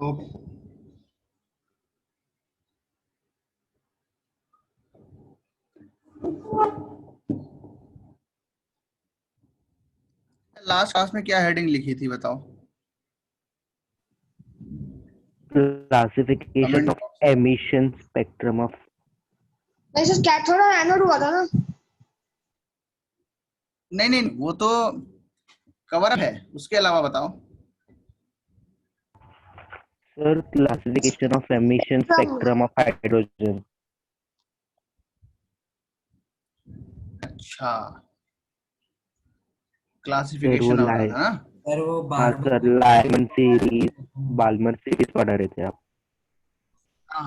Okay. Last class में क्या heading लिखी थी बताओ? Classification comment of emission spectrum of. वैसे कैथोड और एनोड हुआ था ना? नहीं नहीं, वो तो कवर अप है, उसके अलावा बताओ। Sir classification of emission spectrum of hydrogen. अच्छा, सर वो क्लासिफिकेशन हो रहा था ना? सर वो हाँ बार sir, Lyman series, Balmer series पढ़ा रहे थे आप। हाँ।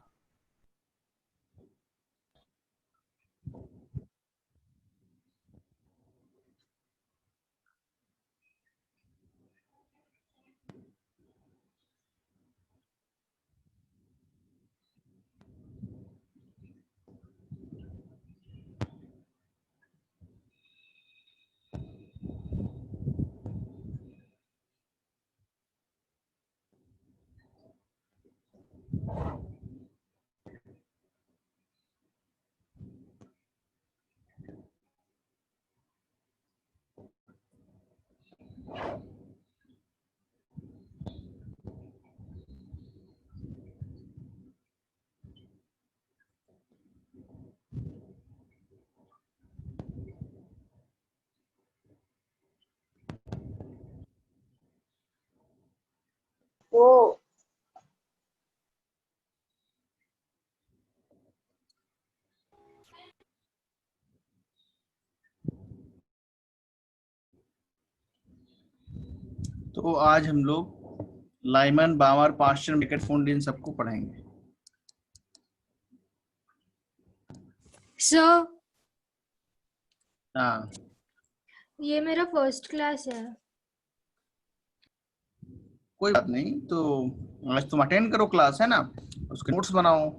ओ तो आज हम लोग लाइमन, बामर, पास्चर, मेकट, फोंड, इन सबको पढ़ेंगे। सर हाँ, ये मेरा फर्स्ट क्लास है। कोई बात नहीं। तो आज तुम अटेंड करो क्लास, है ना, उसके नोट्स बनाओ,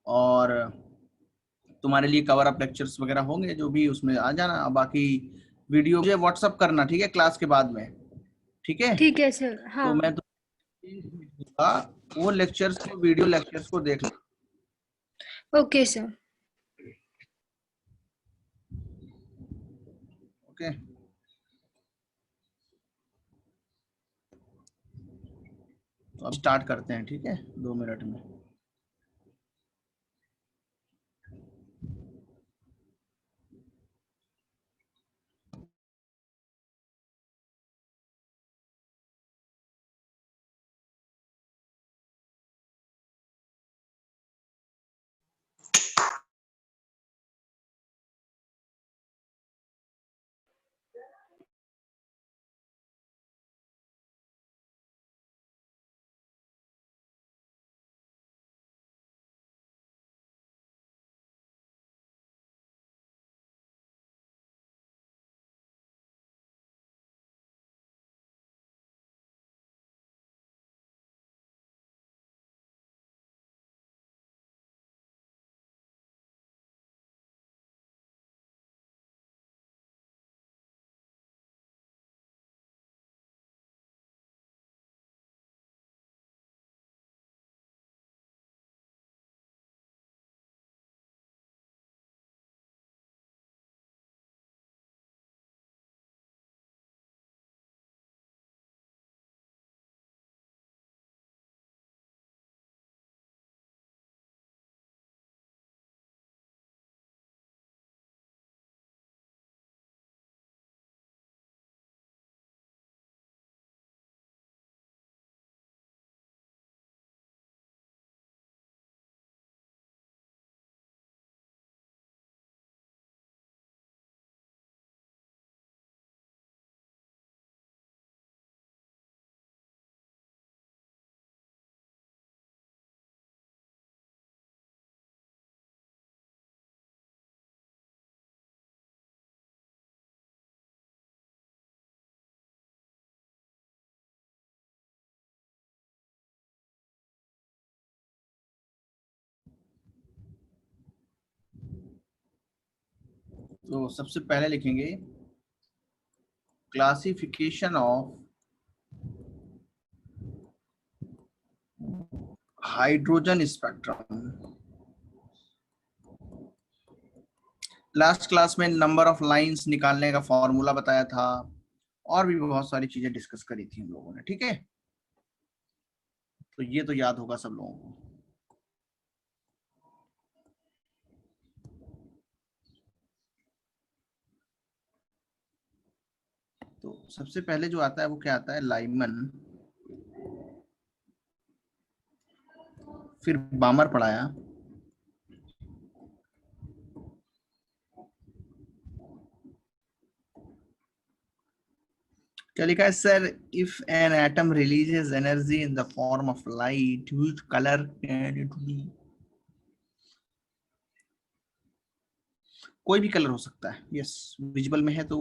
और तुम्हारे लिए कवर अप लेक्चर्स वगैरह होंगे जो भी, उसमें आ जाना। बाकी वीडियो मुझे व्हाट्सअप करना, ठीक है, क्लास के बाद में। ठीक है? ठीक है सर। हाँ तो मैं तो दूंगा, वो लेक्चर्स को, वीडियो लेक्चर्स को देख लो। Okay sir. ओके, तो अब स्टार्ट करते हैं, ठीक है, 2 मिनट में। तो सबसे पहले लिखेंगे classification of hydrogen spectrum. Last class में नंबर ऑफ लाइंस निकालने का फॉर्मूला बताया था और भी बहुत सारी चीजें डिस्कस करी थी हम लोगों ने, ठीक है। तो ये तो याद होगा सब लोगों को। तो सबसे पहले जो आता है वो क्या आता है, लाइमन, फिर बामर पढ़ाया, क्या लिखा है sir, if an atom releases energy in the form of light which colour can it be. कोई भी कलर हो सकता है, यस, विजिबल में है तो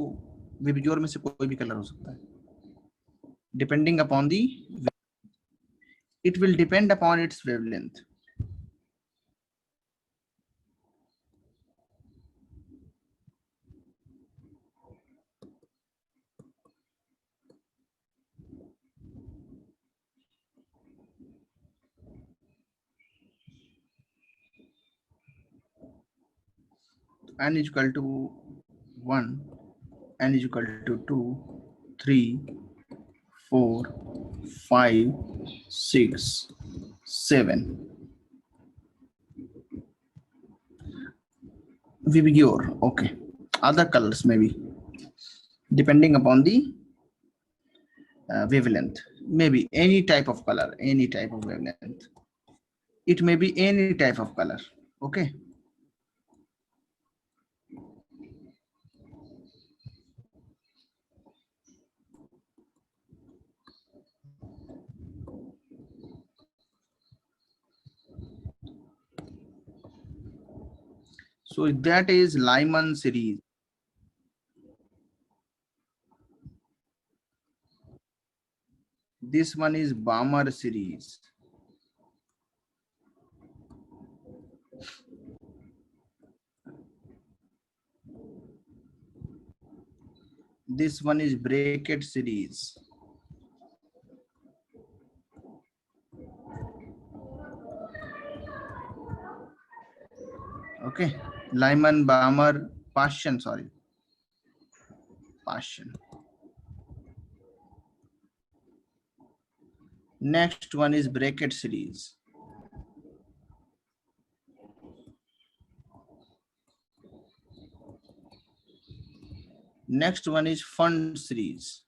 विजुअल में से कोई भी कलर हो सकता है, depending upon the, it will depend upon its wavelength. n is equal to 1, n is equal to 2, 3, 4, 5, 6, 7. Vivior, okay. Other colors maybe, depending upon the wavelength. Maybe any type of color, any type of wavelength. It may be any type of color, okay. So that is Lyman series. This one is Balmer series. This one is Brackett series. Okay, Lyman, Balmer, Paschen, sorry, Paschen. Next one is Brackett series. Next one is Fund series.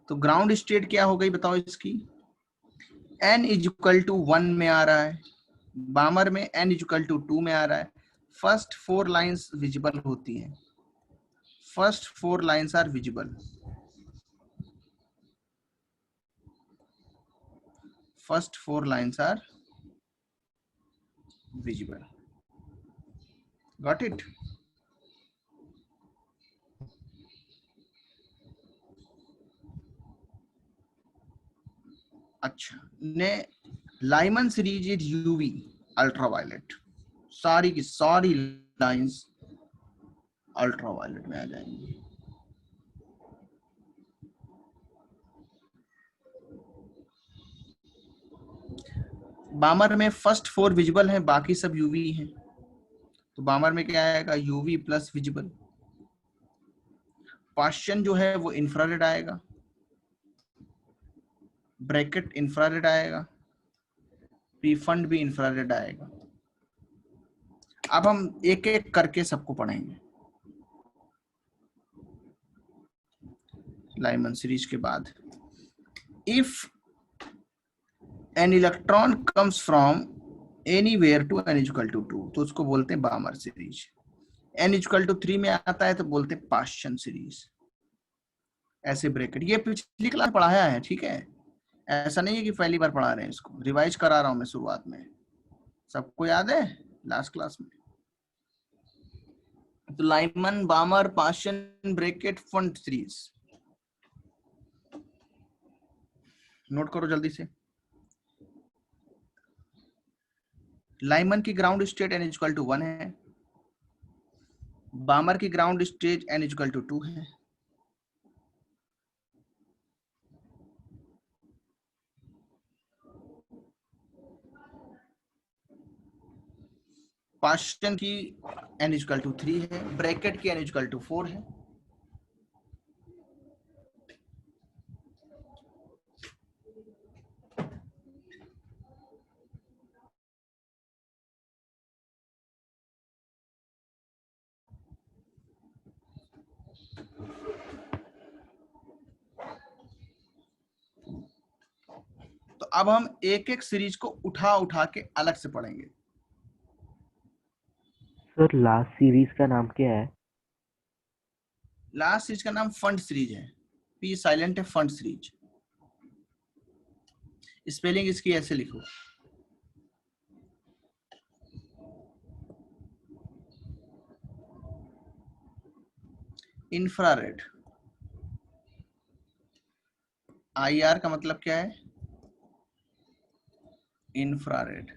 तो ground state क्या हो गई बताओ इसकी, n is equal to 1 में आ रहा है, बामर में n इज इक्वल टू 2 में आ रहा है। फर्स्ट 4 लाइंस विजिबल होती हैं, first 4 lines are visible, first 4 lines are visible, got it. अच्छा, ने Lyman series is UV ultraviolet, सारी की सारी लाइंस अल्ट्रावायलेट में आ जाएंगी। बामर में फर्स्ट 4 विजिबल हैं, बाकी सब यूवी हैं, तो बामर में क्या आएगा, यूवी प्लस विजिबल। पाश्चन जो है वो इंफ्रारेड आएगा, ब्रैकेट इंफ्रारेड आएगा, प्रीफंड भी इंफ्रारेड आएगा। अब हम एक एक करके सबको पढ़ेंगे। लाइमन सीरीज के बाद, if an electron comes from anywhere to n equal to 2 तो उसको बोलते हैं Balmer series. n equal to 3 में आता है तो बोलते हैं पाश्चन सीरीज। ऐसे ब्रैकेट, ये पिछली क्लास पढ़ाया है, ठीक है, ऐसा नहीं है कि पहली बार पढ़ा रहे हैं, इसको रिवाइज करा रहा हूं मैं शुरुआत में। सबको याद है लास्ट क्लास में? तो Lyman, Balmer, Paschen, Brackett, Pfund series note करो जल्दी से। लाइमन की ground state n equal to 1 है, बामर की ground state n equal to 2 है, पास्टन की n इक्वल टू 3 है, ब्रैकेट की n इक्वल टू 4 है। तो अब हम एक एक सीरीज को उठा उठा के अलग से पढ़ेंगे। सर लास्ट सीरीज का नाम क्या है? लास्ट सीरीज का नाम फंड सीरीज है, पी साइलेंट है, फंड सीरीज। स्पेलिंग इसकी ऐसे लिखो, इंफ्रारेड। IR का मतलब क्या है? इंफ्रारेड।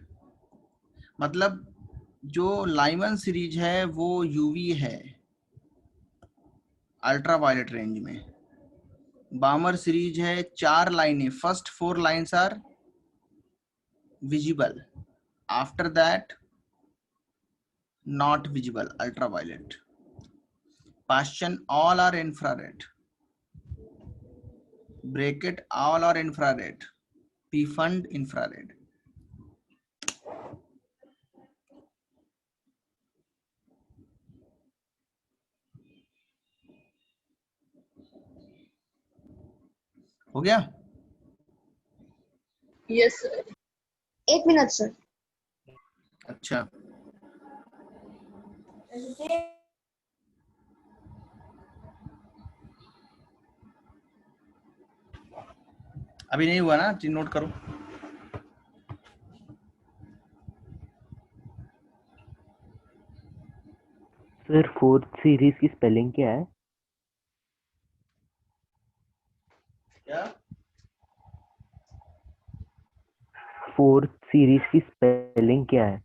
मतलब जो लाइमन सीरीज है वो यूवी है, अल्ट्रावायलेट रेंज में। बामर सीरीज है, 4 लाइनें, first 4 lines are visible, after that not visible, ultraviolet. Passion, all are infrared. Bracket, all are infrared. P fund, infrared. हो गया? Yes sir. 1 minute sir. अच्छा, अभी नहीं हुआ ना, चीज नोट करो। सर फोर्थ सीरीज की स्पेलिंग क्या है? क्या? फोर्थ सीरीज की स्पेलिंग क्या है?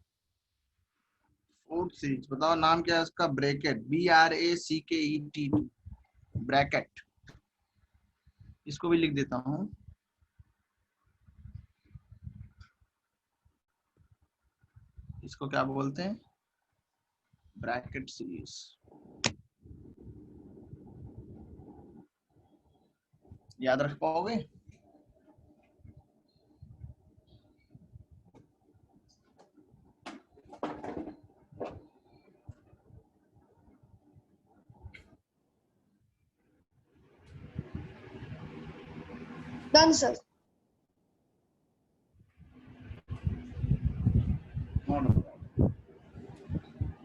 फोर्थ सीरीज बताओ, नाम क्या है उसका? Bracket, BRACKET, bracket. इसको भी लिख देता हूँ, इसको क्या बोलते हैं? Brackett series. याद रख पाओगे? Done sir.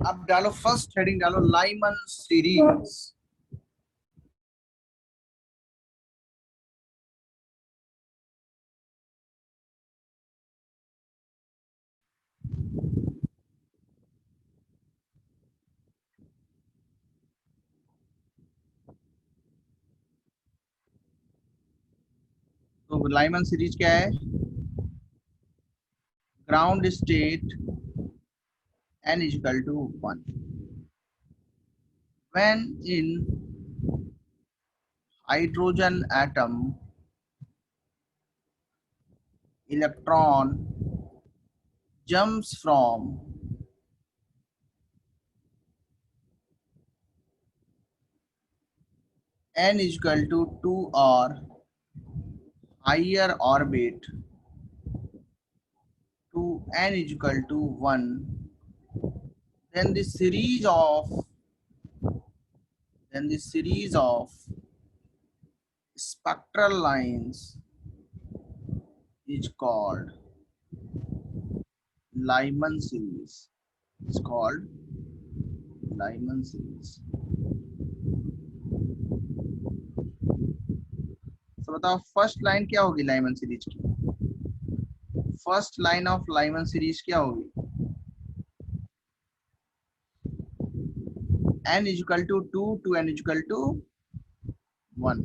अब डालो फर्स्ट हेडिंग, डालो लाइमन सीरीज। तो लाइमन सीरीज क्या है? Ground state n is equal to 1 when in hydrogen atom electron jumps from n is equal to 2 or higher orbit to n is equal to 1, then the series of spectral lines is called Lyman series. It's called Lyman series. तो बताओ first line क्या होगी Lyman series की? First line of Lyman series क्या होगी? n is equal to 2 to n is equal to 1।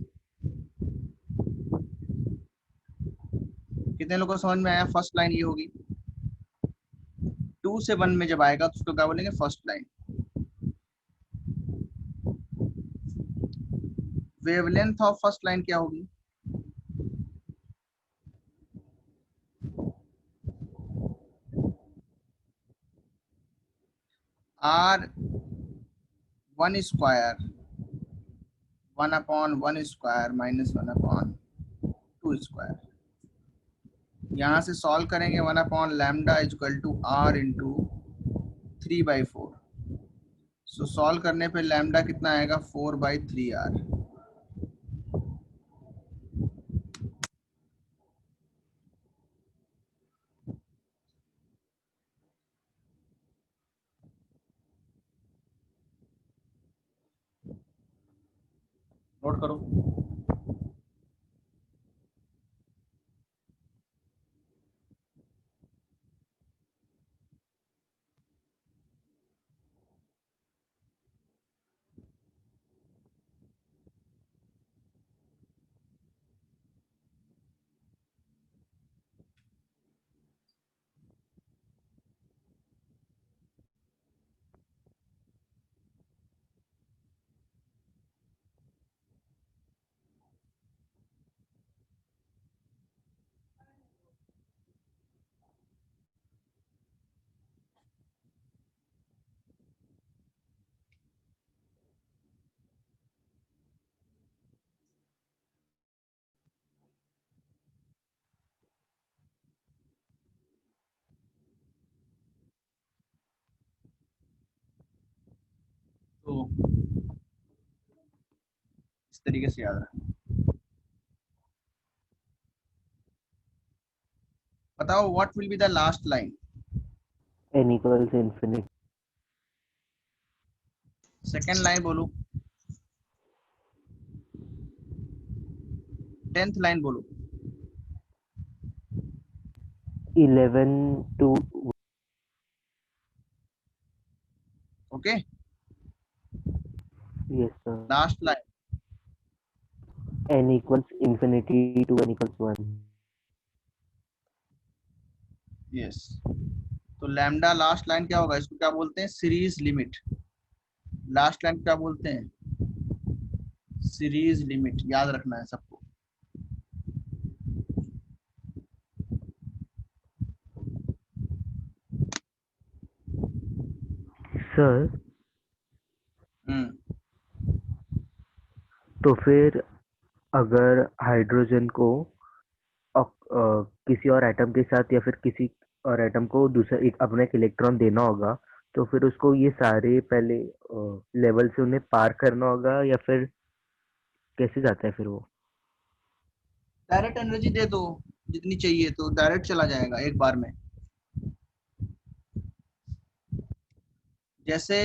कितने लोगों को समझ में आया? फर्स्ट लाइन ये होगी, 2 से 1 में जब आएगा तो उसको क्या बोलेंगे? First line. Wavelength of first line क्या होगी? r 1 square 1/1 square minus 1/2 square. यहाँ से सॉल्व करेंगे 1/लैम्डा equal to r into 3/4। So solve करने पे लैम्डा कितना आएगा 4/3r। नोट करो। तो इस तरीके से याद रखना। बताओ what will be the last line. n equals infinity. Second line बोलो। 10th लाइन बोलो। 11 to okay, yes sir. Last line. n equals infinity to n equals 1. Yes, तो लैम्डा लास्ट लाइन क्या होगा, इसको क्या बोलते हैं, सीरीज लिमिट। लास्ट लाइन क्या बोलते हैं, सीरीज लिमिट। याद रखना है सबको। सर हम्म, तो फिर अगर हाइड्रोजन को किसी और एटम के साथ या फिर किसी और एटम को दूसरा एक अपना एक इलेक्ट्रॉन देना होगा, तो फिर उसको ये सारे पहले लेवल से उन्हें पार करना होगा या फिर कैसे जाता है फिर वो? डायरेक्ट एनर्जी दे दो जितनी चाहिए, तो डायरेक्ट चला जाएगा एक बार में। जैसे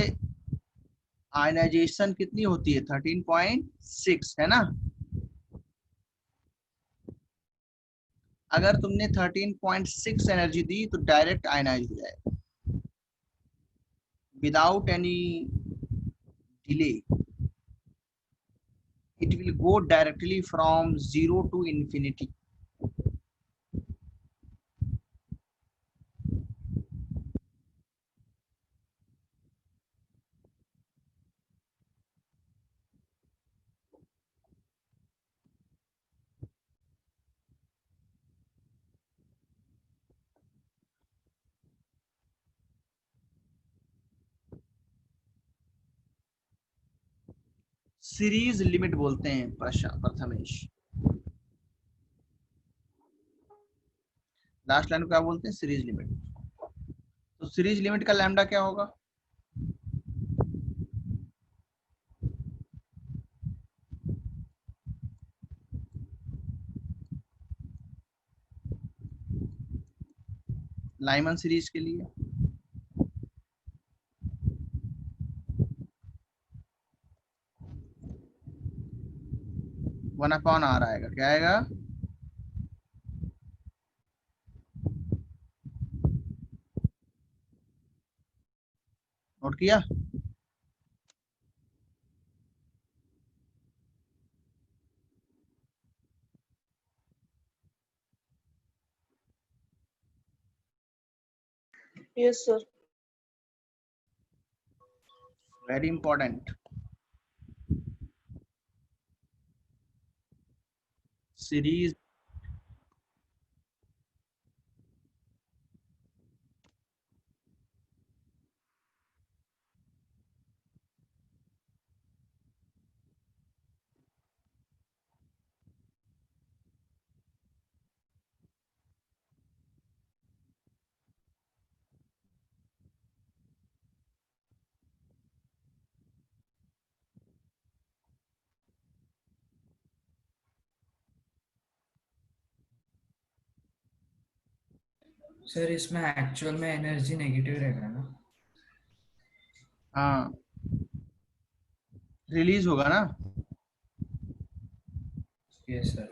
आयनाइजेशन कितनी होती है, 13.6 है ना। अगर तुमने 13.6 एनर्जी दी तो डायरेक्ट आयनाइज हो जाएगा without any delay. it will go directly from 0 to infinity। Series limit बोलते हैं प्रथमेश। लास्ट लाइन को क्या बोलते हैं, सीरीज लिमिट। तो सीरीज लिमिट का लैम्डा क्या होगा, लाइमन सीरीज के लिए 1/r आएगा। क्या आएगा, नोट किया। Yes, sir. Very important. Series sir इसमें एक्चुअल में एनर्जी नेगेटिव रहेगा ना? हाँ, रिलीज होगा ना। Yes sir.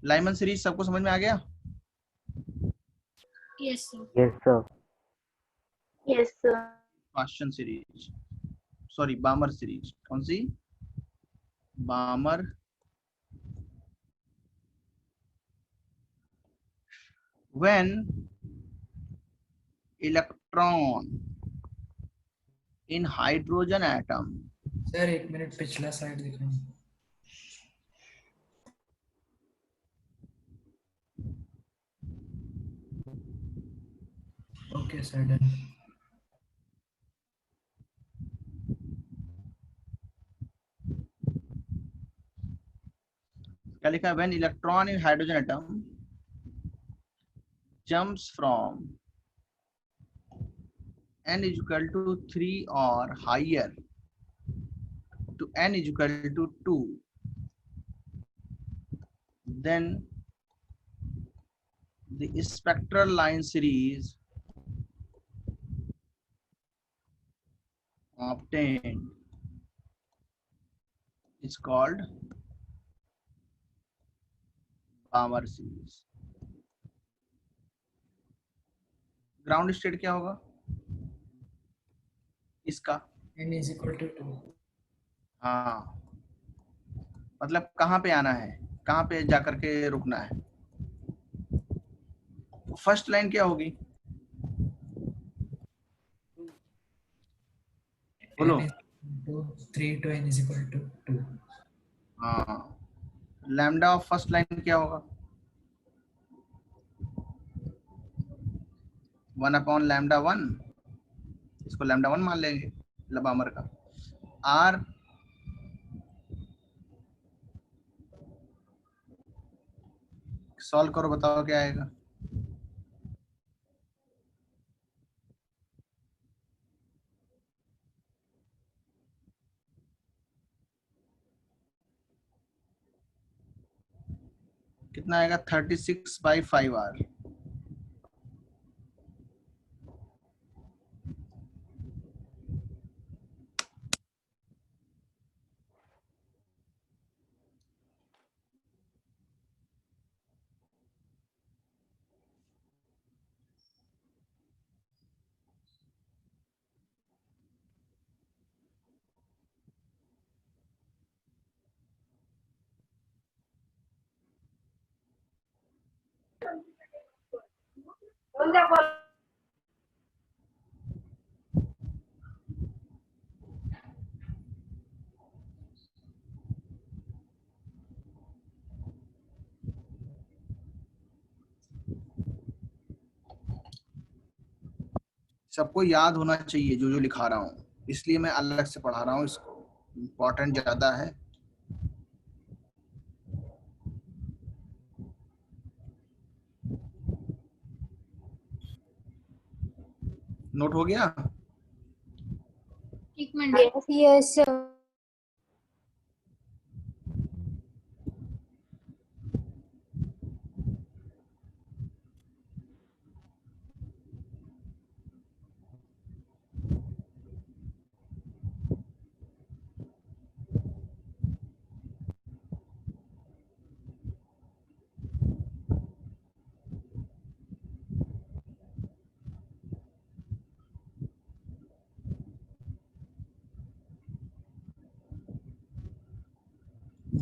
लाइमन सीरीज सबको समझ में आ गया? Yes, sir. Yes sir. Yes, sir. Question series, sorry बामर series, कौन सी? बामर when electron in hydrogen atom, sir 1 minute पिछला साइड दिखाओ। Okay sir done. क्या लिखा है? when electron in hydrogen atom jumps from n is equal to 3 or higher to n is equal to 2, then the spectral line series obtained is called Balmer series. Ground state क्या होगा इसका? n is equal to 2। हाँ, मतलब कहाँ पे आना है, कहाँ पे जाकर के रुकना है। फर्स्ट लाइन क्या होगी बोलो? n is equal to 3 to n is equal to 2। हाँ, लैम्डा ऑफ फर्स्ट लाइन क्या होगा? 1/λ1, इसको λ1 मान लेंगे लबामर का। आर सॉल्व करो, बताओ क्या आएगा? कितना आएगा? 36/5R। सबको याद होना चाहिए जो जो लिखा रहा हूँ, इसलिए मैं अलग से पढ़ा रहा हूँ इसको, इम्पोर्टेंट ज्यादा है। नोट हो गया? एक मिनट। Yes, sir.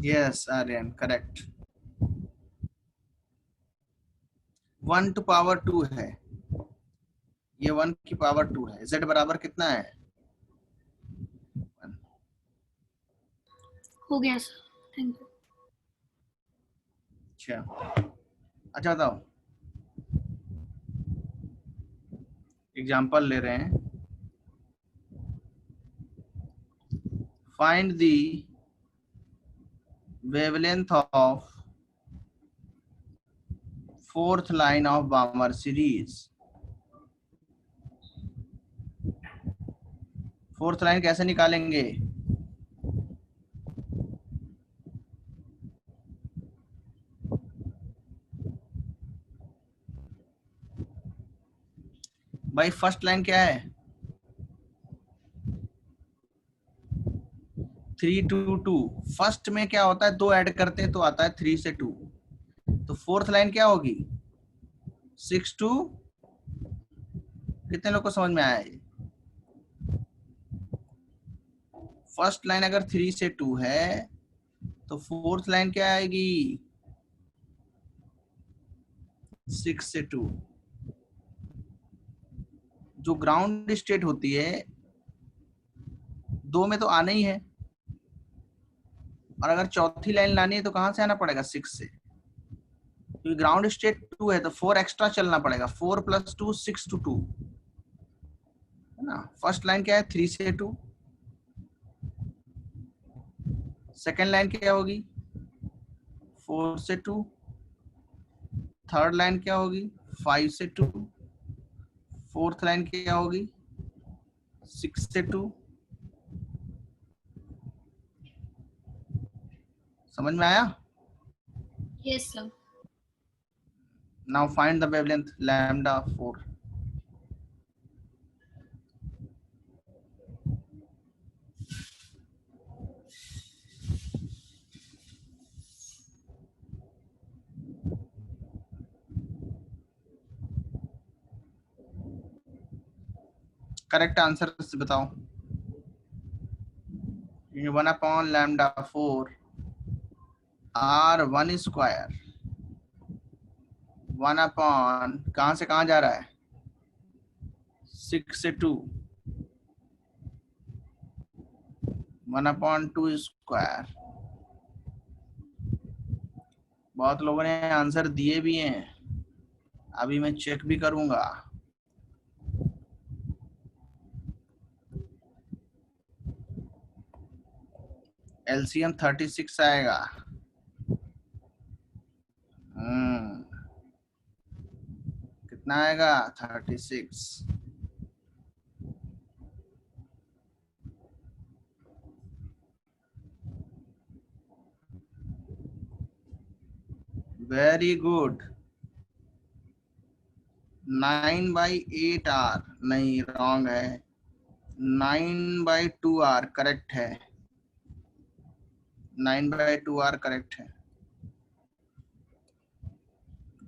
Yes Aryan, correct. 1 to power 2 है, ये 1 की पावर 2 है। z बराबर कितना है? हो गया सर, थैंक यू। अच्छा बताओ, एग्जाम्पल ले रहे हैं। Find the wavelength of fourth line of Balmer series। Fourth line कैसे निकालेंगे? भाई फर्स्ट लाइन क्या है? 3 2 2। फर्स्ट में क्या होता है, 2 ऐड करते हैं तो आता है 3 से 2। तो फोर्थ लाइन क्या होगी? 6 2। कितने लोग को समझ में आया ये? फर्स्ट लाइन अगर 3 से 2 है तो फोर्थ लाइन क्या आएगी? 6 से 2। जो ग्राउंड स्टेट होती है 2 में तो आना ही है, और अगर चौथी लाइन लानी है तो कहां से आना पड़ेगा? 6 से। क्योंकि ग्राउंड स्टेट 2 है तो 4 एक्स्ट्रा चलना पड़ेगा। 4 + 2 6 to 2 है ना। फर्स्ट लाइन क्या है? 3 से 2। सेकेंड लाइन क्या होगी? 4 से 2। थर्ड लाइन क्या होगी? 5 से 2। फोर्थ लाइन क्या होगी? 6 से 2। समझ में आया? Yes, sir. Now find the wavelength lambda 4. Correct answer से बताओ। 1/λ4 R1 स्क्वायर 1 अपॉन कहां से कहां जा रहा है? 6 से 2 1/2 स्क्वायर। बहुत लोगों ने आंसर दिए भी हैं, अभी मैं चेक भी करूंगा। एलसीएम 36 आएगा। कितना आएगा? 36। Very good. 9/8 R नहीं, रॉन्ग है। 9/2 R करेक्ट है। 9/2 R करेक्ट है।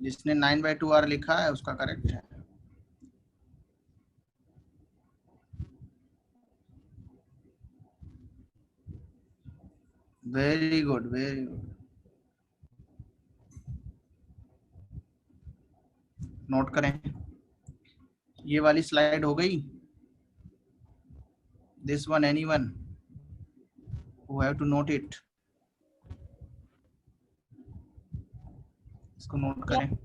जिसने 9/2 R लिखा है उसका करेक्ट है। Very good, very good. Note करें, ये वाली स्लाइड हो गई। This one, anyone who have to note it, इसको नोट करें।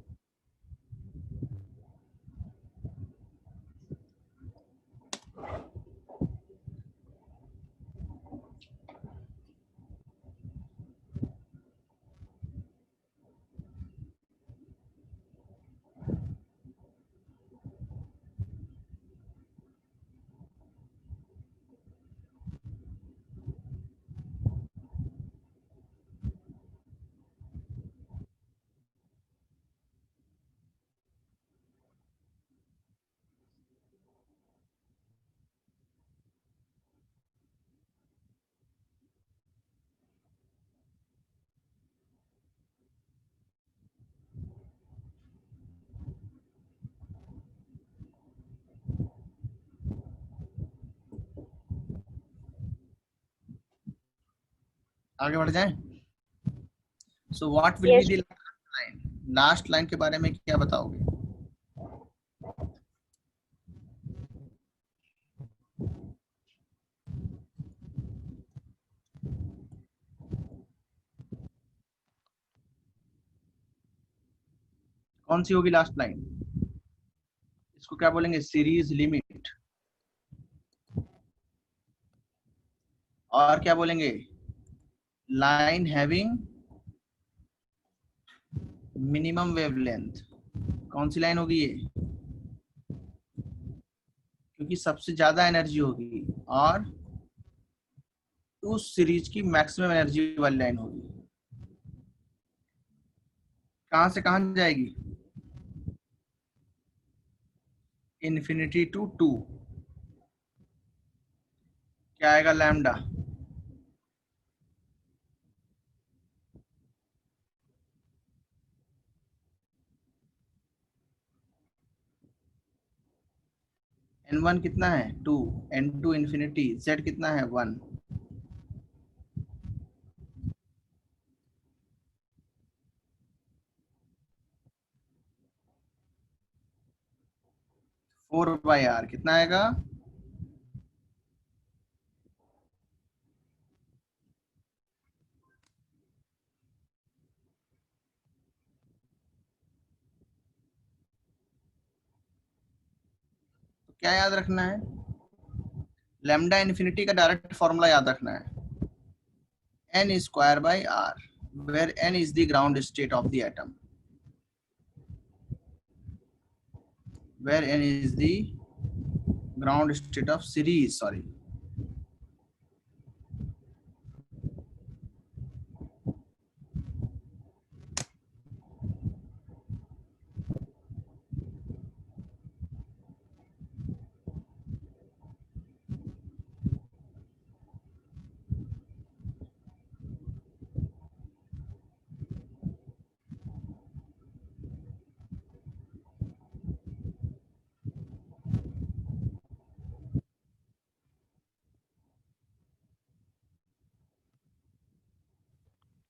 आगे बढ़ जाएं। So what will Yes. Be the last line? Last line के बारे में क्या बताओगे? कौन सी होगी लास्ट लाइन? इसको क्या बोलेंगे? Series limit. और क्या बोलेंगे? Line having minimum wavelength. कौन सी लाइन होगी ये? क्योंकि सबसे ज्यादा एनर्जी होगी और उस सीरीज की मैक्सिमम एनर्जी वाली लाइन होगी। कहां से कहां जाएगी? infinity to 2, क्या आएगा लैम्डा? n1 कितना है 2, n2 इंफिनिटी, z कितना है 1, 4/r कितना आएगा? तो क्या याद रखना है? लैम्डा इन्फिनिटी का डायरेक्ट फॉर्मूला याद रखना है, n square by r, where n is the ground state of the atom, where n is the ground state of series, sorry.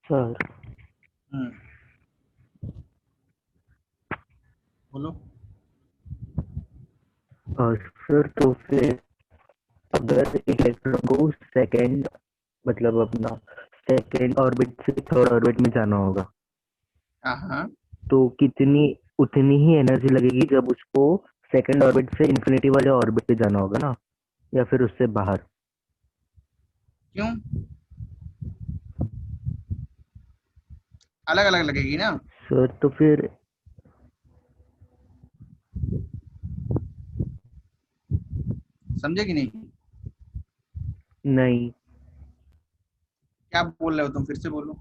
Sir बोलो। सर तो फिर अगर इलेक्ट्रॉन को सेकंड मतलब अपना सेकंड ऑर्बिट से थर्ड ऑर्बिट में जाना होगा, हाँ, तो कितनी उतनी ही एनर्जी लगेगी जब उसको सेकंड ऑर्बिट से इन्फिनिटी वाले ऑर्बिट पे जाना होगा ना, या फिर उससे बाहर? क्यों? अलग अलग लगेगी ना सर तो फिर समझे कि नहीं? नहीं क्या बोल रहे हो तुम, फिर से बोलो।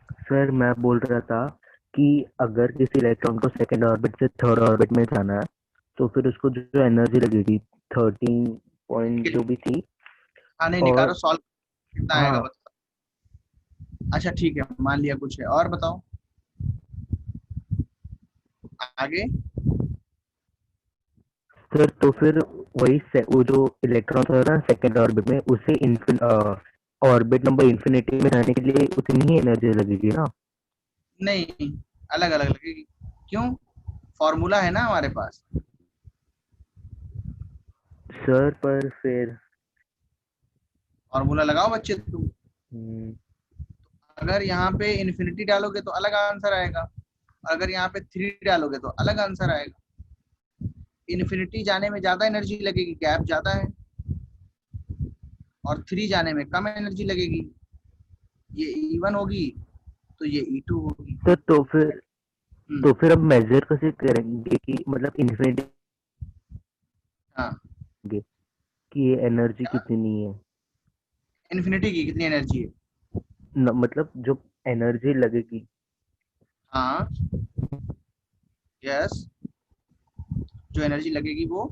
सर, मैं बोल रहा था कि अगर किसी इलेक्ट्रॉन को सेकंड ऑर्बिट से थर्ड ऑर्बिट में जाना है तो फिर उसको जो एनर्जी लगेगी 13 पॉइंट जो भी थी, हाँ नहीं और निकालो, सॉल्व कितना आएगा हाँ बताओ। अच्छा ठीक है, मान लिया कुछ है, और बताओ आगे। सर तो फिर वही वो जो इलेक्ट्रॉन था ना सेकंड ऑर्बिट में, उसे ऑर्बिट नंबर इन्फिनिटी में जाने के लिए उतनी ही एनर्जी लगेगी ना? नहीं, अलग अलग लगेगी। क्यों? फॉर्मूला है ना हमारे पास। सर पर फिर फॉर्मूला लगाओ बच्चे तुम। हम्म, अगर यहाँ पे इन्फिनिटी डालोगे तो अलग आंसर आएगा, अगर यहाँ पे 3 डालोगे तो अलग आंसर आएगा। इन्फिनिटी जाने में ज्यादा एनर्जी लगेगी, गैप ज्यादा है, और 3 जाने में कम एनर्जी लगेगी। ये E1 होगी तो ये E2 होगी। सर तो फिर हम्म, अब मेजर कैसे करेंगे कि मतलब इन्फिनिटी हाँ, की ये एनर्जी कितनी है? इन्फिनिटी की कितनी एनर्जी है? मतलब जो एनर्जी लगेगी। हाँ, यस, जो एनर्जी लगेगी वो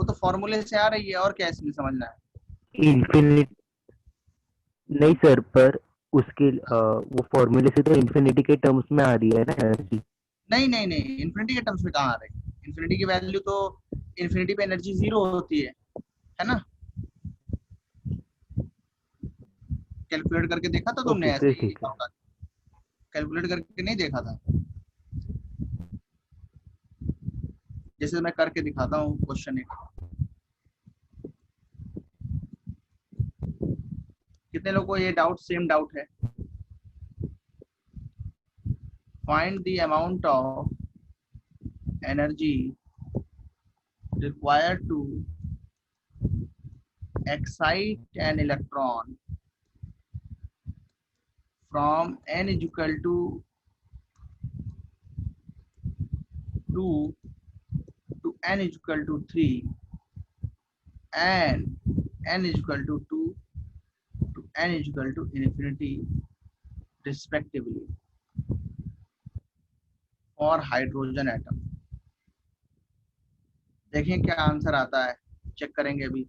तो फॉर्मूले से आ रही है, और क्या इसमें समझना है? इन्फिनिट नहीं सर, पर उसके वो फॉर्मूले से तो इन्फिनिटी के टर्म्स में आ रही है ना एनर्जी। नहीं नहीं नहीं, इन्फिनिटी के टर्म्स में कहाँ आ रही है? इन्फिनिटी की वैल्यू तो, इन्फिनिटी पे एनर्जी 0 होती है ना? कैलकुलेट करके देखा था तुमने ओके ऐसे फिर ही ठीक लिखा है। होगा? कैलकुलेट करके नहीं देखा था? जैसे मैं करके दिखाता हूँ क्वेश्चन एक। कितने लोगों को ये डाउट, सेम डाउट है? Find the amount of energy required to excite an electron from n is equal to 2 to n is equal to 3 and n is equal to 2 to n is equal to infinity respectively for hydrogen atom. देखें क्या answer आता है, check करेंगे अभी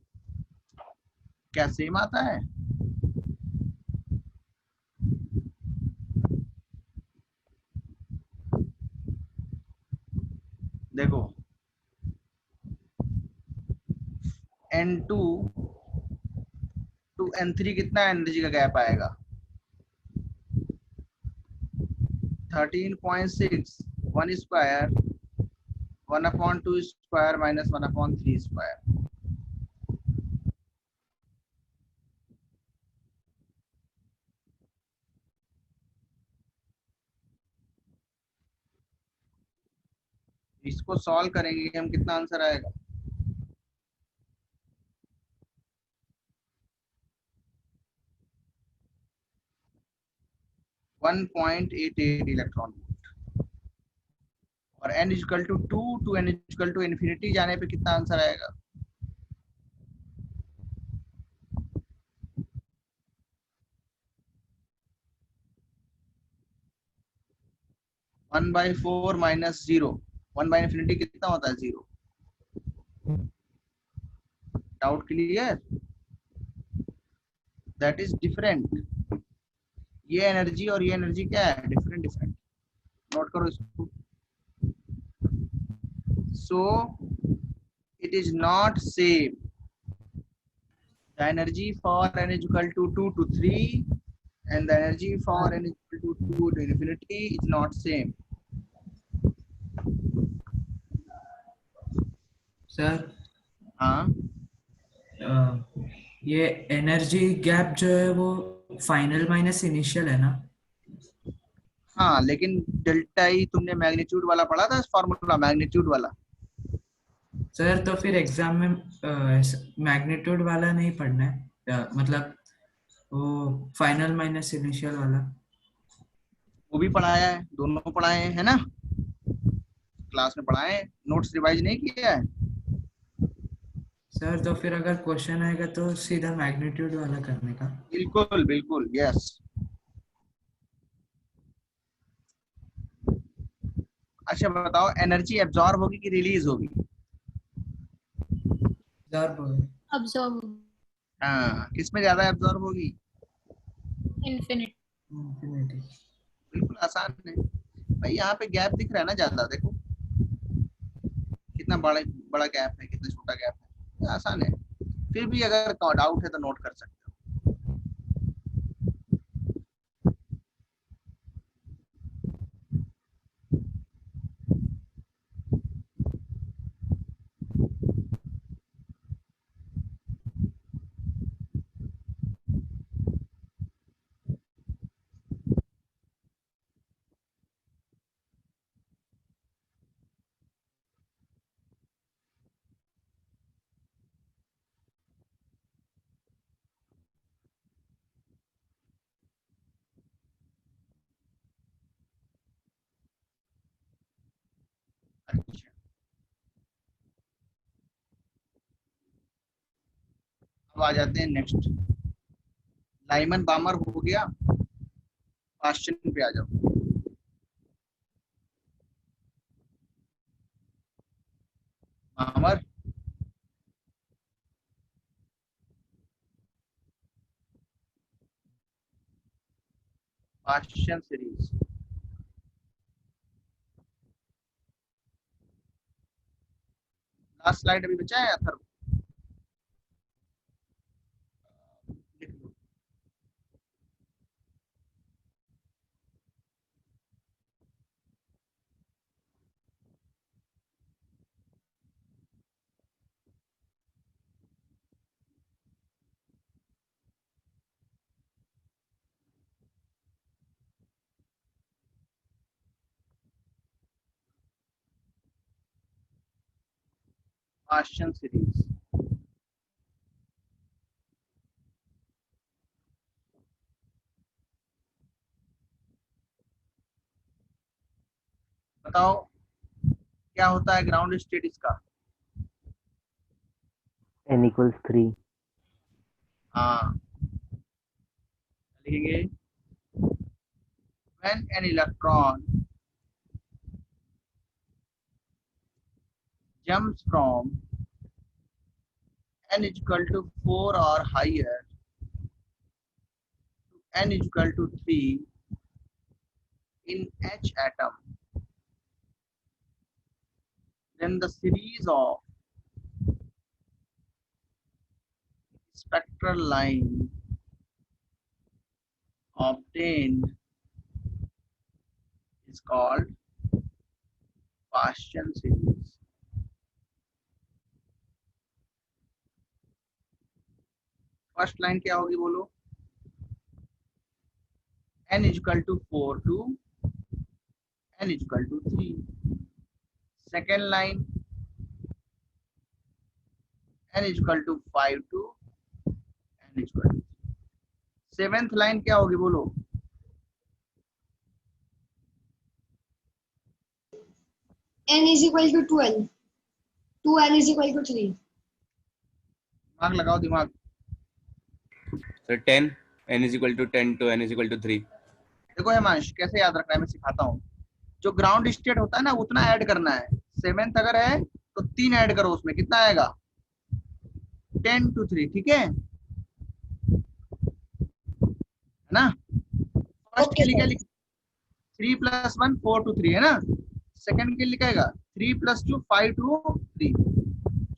क्या same आता है। देखो N2 टू N3 कितना एनर्जी का गैप आएगा, 13.6, 1 स्क्वायर 1/2 स्क्वायर माइनस 1/3 स्क्वायर। इसको सॉल्व करेंगे हम, कितना आंसर आएगा, 1.88 इलेक्ट्रॉन वोल्ट। और n equal to 2 to n equal to infinity जाने पे कितना आंसर आएगा, 1/4 माइनस 0, 1/infinity कितना होता है 0। Doubt clear, that is different. ये एनर्जी और ये एनर्जी क्या है, डिफरेंट डिफरेंट, नोट करो इसको। So it is not same, the energy for n is equal to 2 to 3 and the energy for n is equal to 2 to infinity is not same. Sir हाँ ये energy gap जो है वो final minus initial है ना? हाँ, लेकिन delta E तुमने मैग्नीट्यूड वाला पढ़ा था, फॉर्मूला मैग्नीट्यूड वाला। सर तो फिर एग्जाम में मैग्नीट्यूड वाला नहीं पढ़ना है मतलब वो फाइनल माइनस इनिशियल वाला? वो भी पढ़ाया है, दोनों पढ़ाए हैं, है ना, क्लास में पढ़ाए हैं, नोट्स रिवाइज नहीं किया है। सर तो फिर अगर क्वेश्चन आएगा तो सीधा मैग्नीट्यूड वाला करने का? बिल्कुल बिल्कुल, यस। अच्छा बताओ, एनर्जी एब्जॉर्ब होगी कि रिलीज होगी, Absorb. हाँ किसमें ज्यादा एब्जॉर्ब होगी, Infinite. इंफिनिटी। बिल्कुल आसान है भाई। यहाँ पे गैप दिख रहा है ना ज्यादा, देखो कितना बड़ा बड़ा गैप है, कितना छोटा गैप है, ये आसान है। फिर भी अगर डाउट है तो नोट कर सकते हो। अच्छा, अब आ जाते हैं नेक्स्ट। लाइमन बामर हो गया, क्वेश्चन पे आ जाओ। बामर, क्वेश्चन सीरीज। लास्ट स्लाइड अभी बचा है अथर, लिख लो। क्वेश्चन सीरीज, बताओ क्या होता है ग्राउंड स्टेट इसका। n equals 3। हाँ लिखेंगे, when an electron jumps from n is equal to 4 or higher to n is equal to 3 in H atom, then the series of spectral line obtained is called Paschen series. First line क्या होगी बोलो? n is equal to 4 to n is equal to 3. Second line n is equal to 5 to n is equal to 3. Seventh line क्या होगी बोलो? n is equal to 12 to n is equal to 3. दिमाग लगाओ दिमाग. Sir 10 n is equal to 10 to n is equal to 3. देखो हेमांश कैसे याद रखना है मैं सिखाता हूँ. जो ग्राउंड स्टेट होता है ना उतना ऐड करना है. सेवेंथ अगर है तो 3 ऐड करो उसमें कितना आएगा? 10 to 3. ठीक है ना? फर्स्ट के लिए क्या लिख 3 plus 1 4 to 3 है ना. सेकंड के लिए लिखेगा 3 plus 2 5 to 3.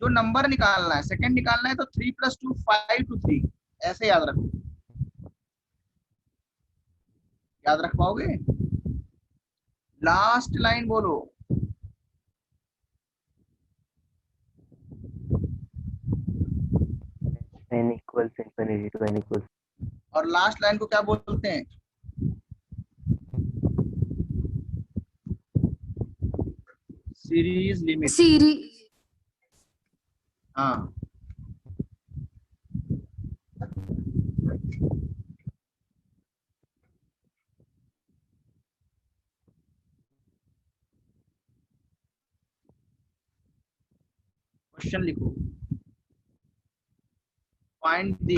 जो नंबर निकालना है सेकंड निकालना है तो 3 plus 2 5 to 3. ऐसे याद रखो. याद रख पाओगे? लास्ट लाइन बोलो. n equals infinity to n equals. और लास्ट लाइन को क्या बोलते हैं? Series limit. सीरीज हाँ क्वेश्चन लिखो. Find the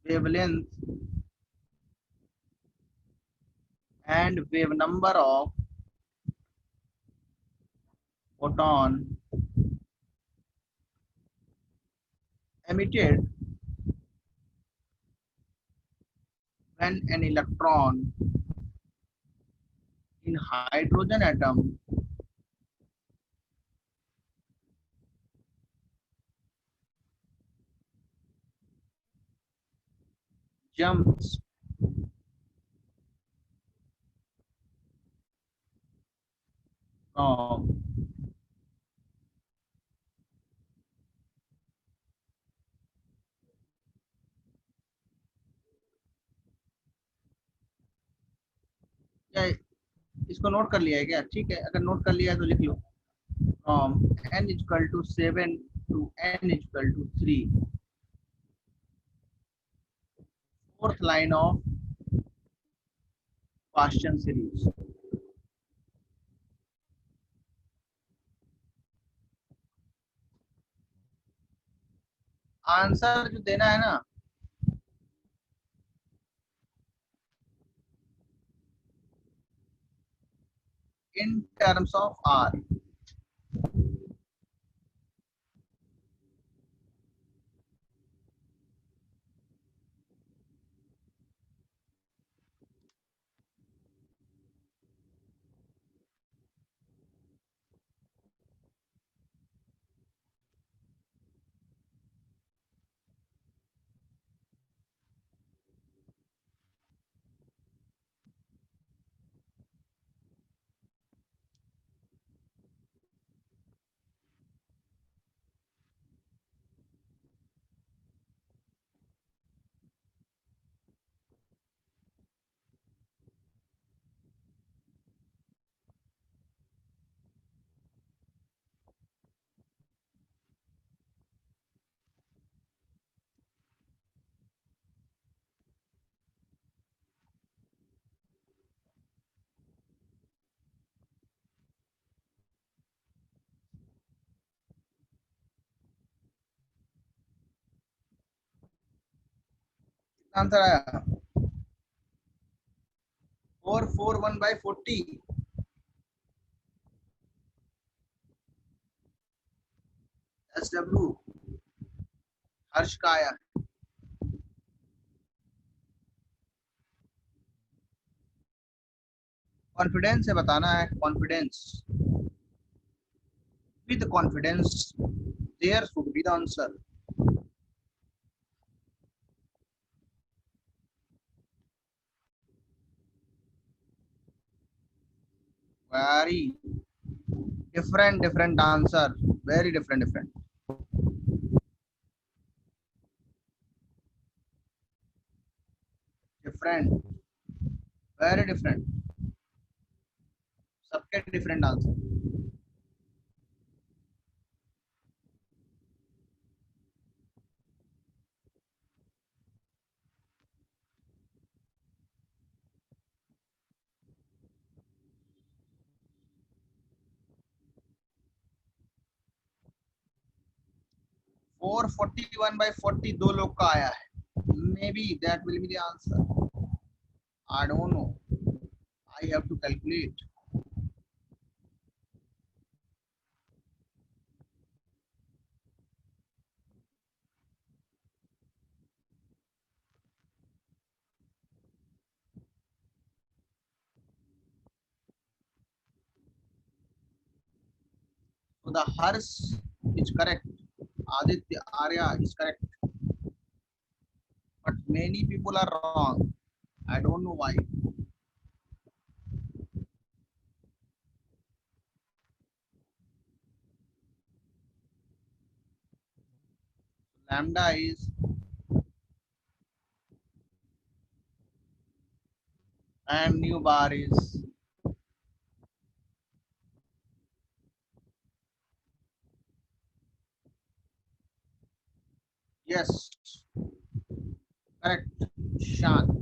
wavelength and wave number of photon emitted when an electron in hydrogen atom jumps from क्या इसको नोट कर लिया है क्या? ठीक है अगर नोट कर लिया है तो लिख लो. from n is equal to 7 to n is equal to 3. Fourth line of Paschen series. Answer जो देना है ना in terms of r. Answer आया 441/40. SW हर्ष का आया। कॉन्फिडेंस से बताना है, confidence, with confidence there should be the answer. Very different answer, very different very different, सबके different answer। फोर 41/40 दो लोग का आया है, maybe that will be the answer, I don't know, I have to calculate. So the Hers is correct. Aditya Arya is correct. But many people are wrong. I don't know why. Lambda is and new bar is yes, correct. Shan.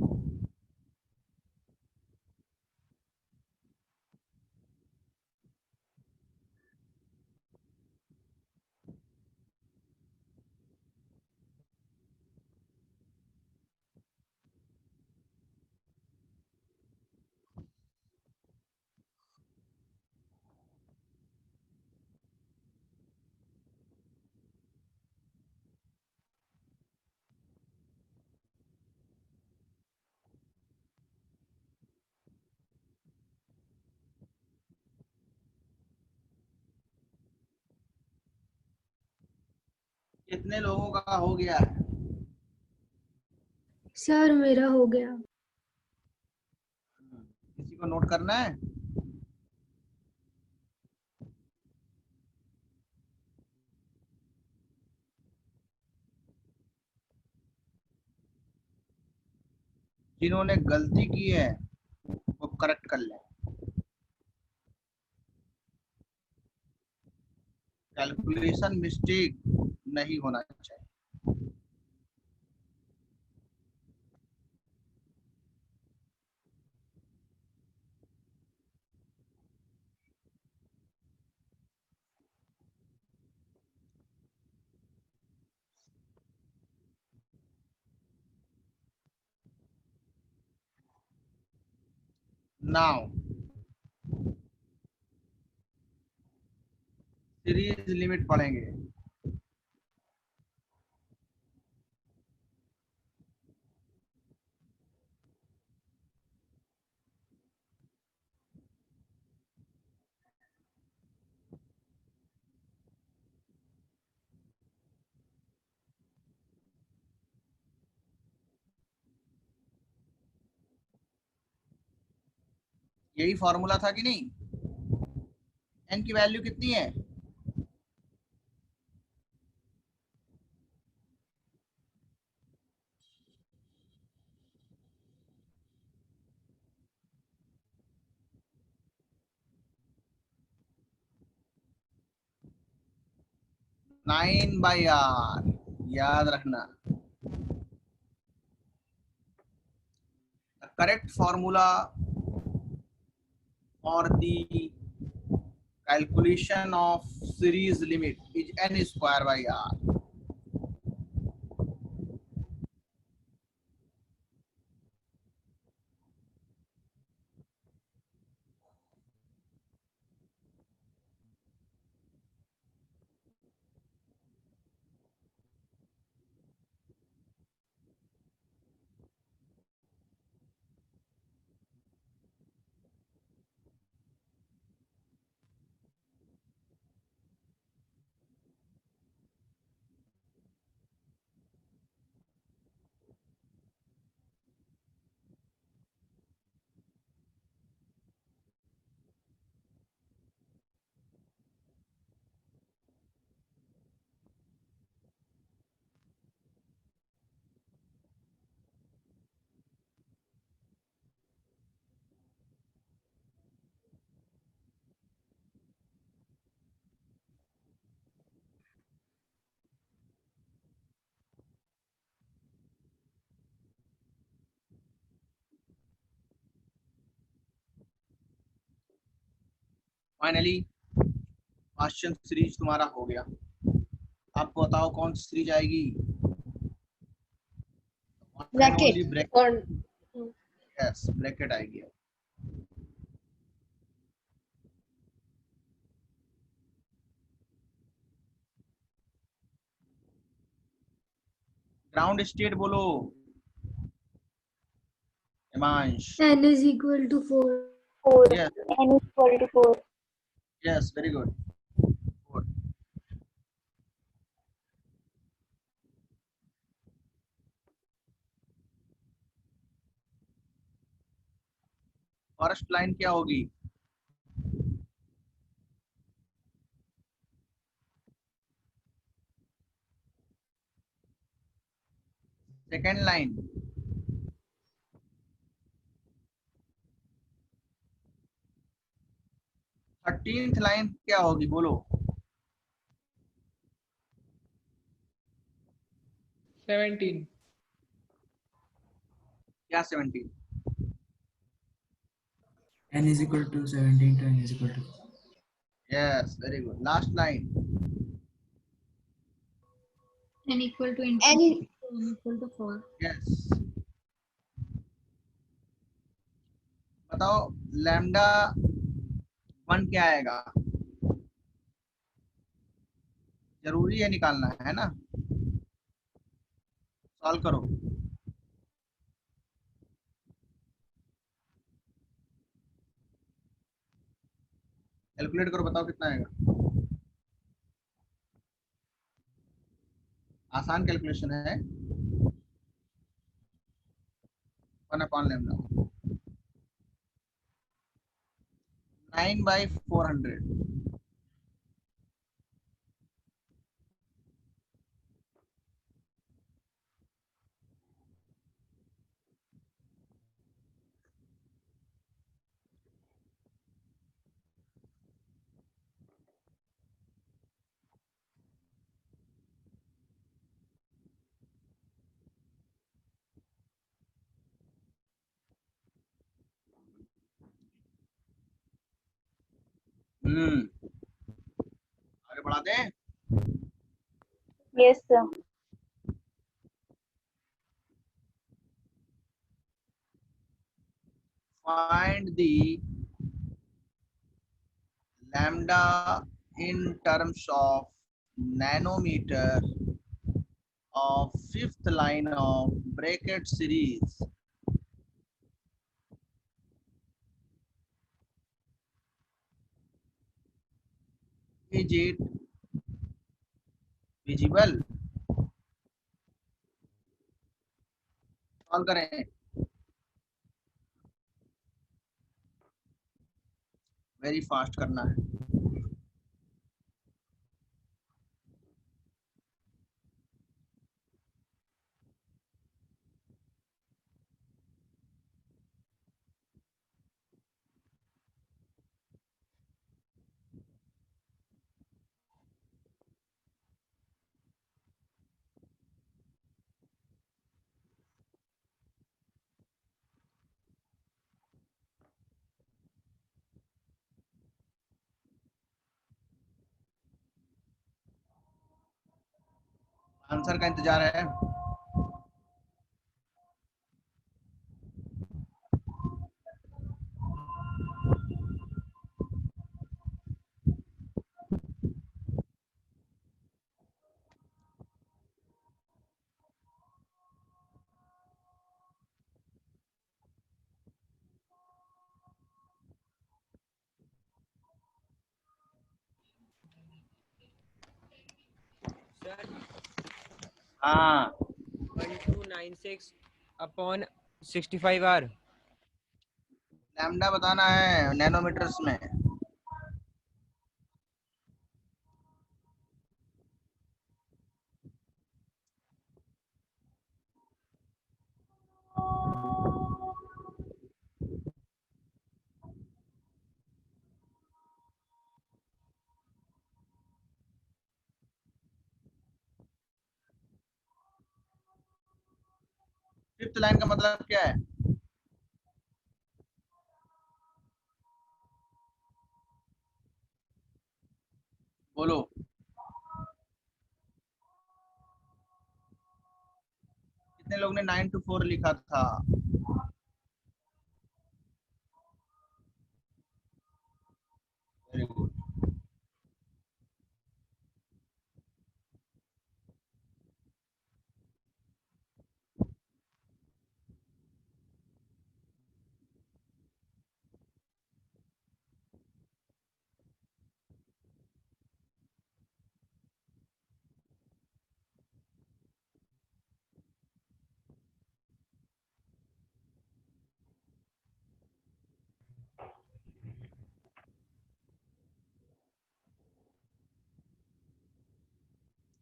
कितने लोगों का हो गया है? Sir मेरा हो गया। किसी को नोट करना है? जिन्होंने गलती की है वो करेक्ट कर लें। कैलकुलेशन मिस्टेक नहीं होना चाहिए। नाउ सीरीज लिमिट पढ़ेंगे। यही फॉर्मूला था कि नहीं? एन की वैल्यू कितनी है? नाइन बाई आर, याद रखना। Correct formula for the calculation of series limit is n square by r. Finally question series तुम्हारा हो गया। आपको बताओ कौन सी सीरीज आएगी? Bracket. ब्रैकेट। यस, ब्रैकेट आएगी। ग्राउंड स्टेट बोलो Himansh. N is equal to 4. Yes N is equal to 4. Yes, very good. First line क्या होगी? Second line? थर्टीन्थ लाइन क्या होगी बोलो? 17. क्या 17? n is equal to 17 to n is equal to yes, very good. Last line? n equal to N infinity to n equal to 4. Yes. बताओ lambda 1 क्या आएगा? जरूरी है निकालना, है ना? सॉल्व करो। कैलकुलेट करो, बताओ कितना आएगा? आसान कैलकुलेशन है। 1/λ 9/400। आगे बढ़ाते हैं। Yes, sir. Find the lambda in terms of nanometer of fifth line of bracket series. Is it visible? Solve करें। वेरी फास्ट करना है। आंसर का इंतजार है। सर हाँ 1296/65R। लैम्डा बताना है नैनोमीटर्स में। फिफ्थ लाइन का मतलब क्या है? बोलो। कितने लोग ने 9 to 4 लिखा था? Very good.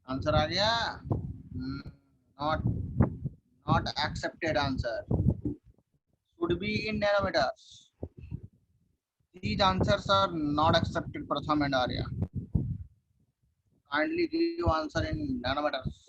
आंसर आ गया? Not not accepted answer, should be in nanometres. These answers are not accepted, Pratham and Arya. Kindly give your answer in nanometers.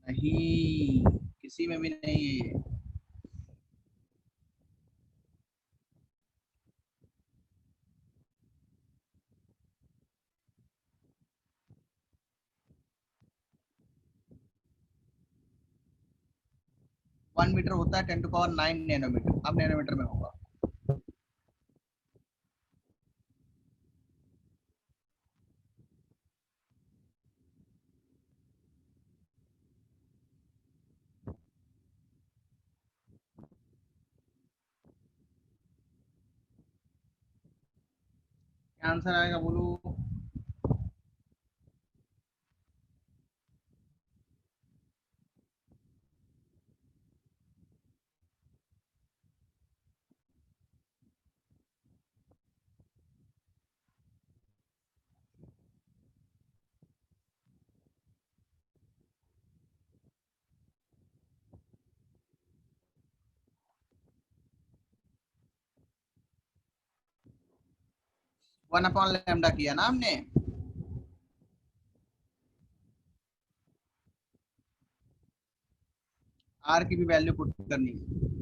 नहीं, किसी में भी नहीं है ये। वन मीटर होता है 10⁹ नैनोमीटर, अब नैनोमीटर में होगा। क्या आंसर आएगा बोलो? वन अपॉन लैम्डा किया ना हमने। आर की भी वैल्यू पुट करनी है।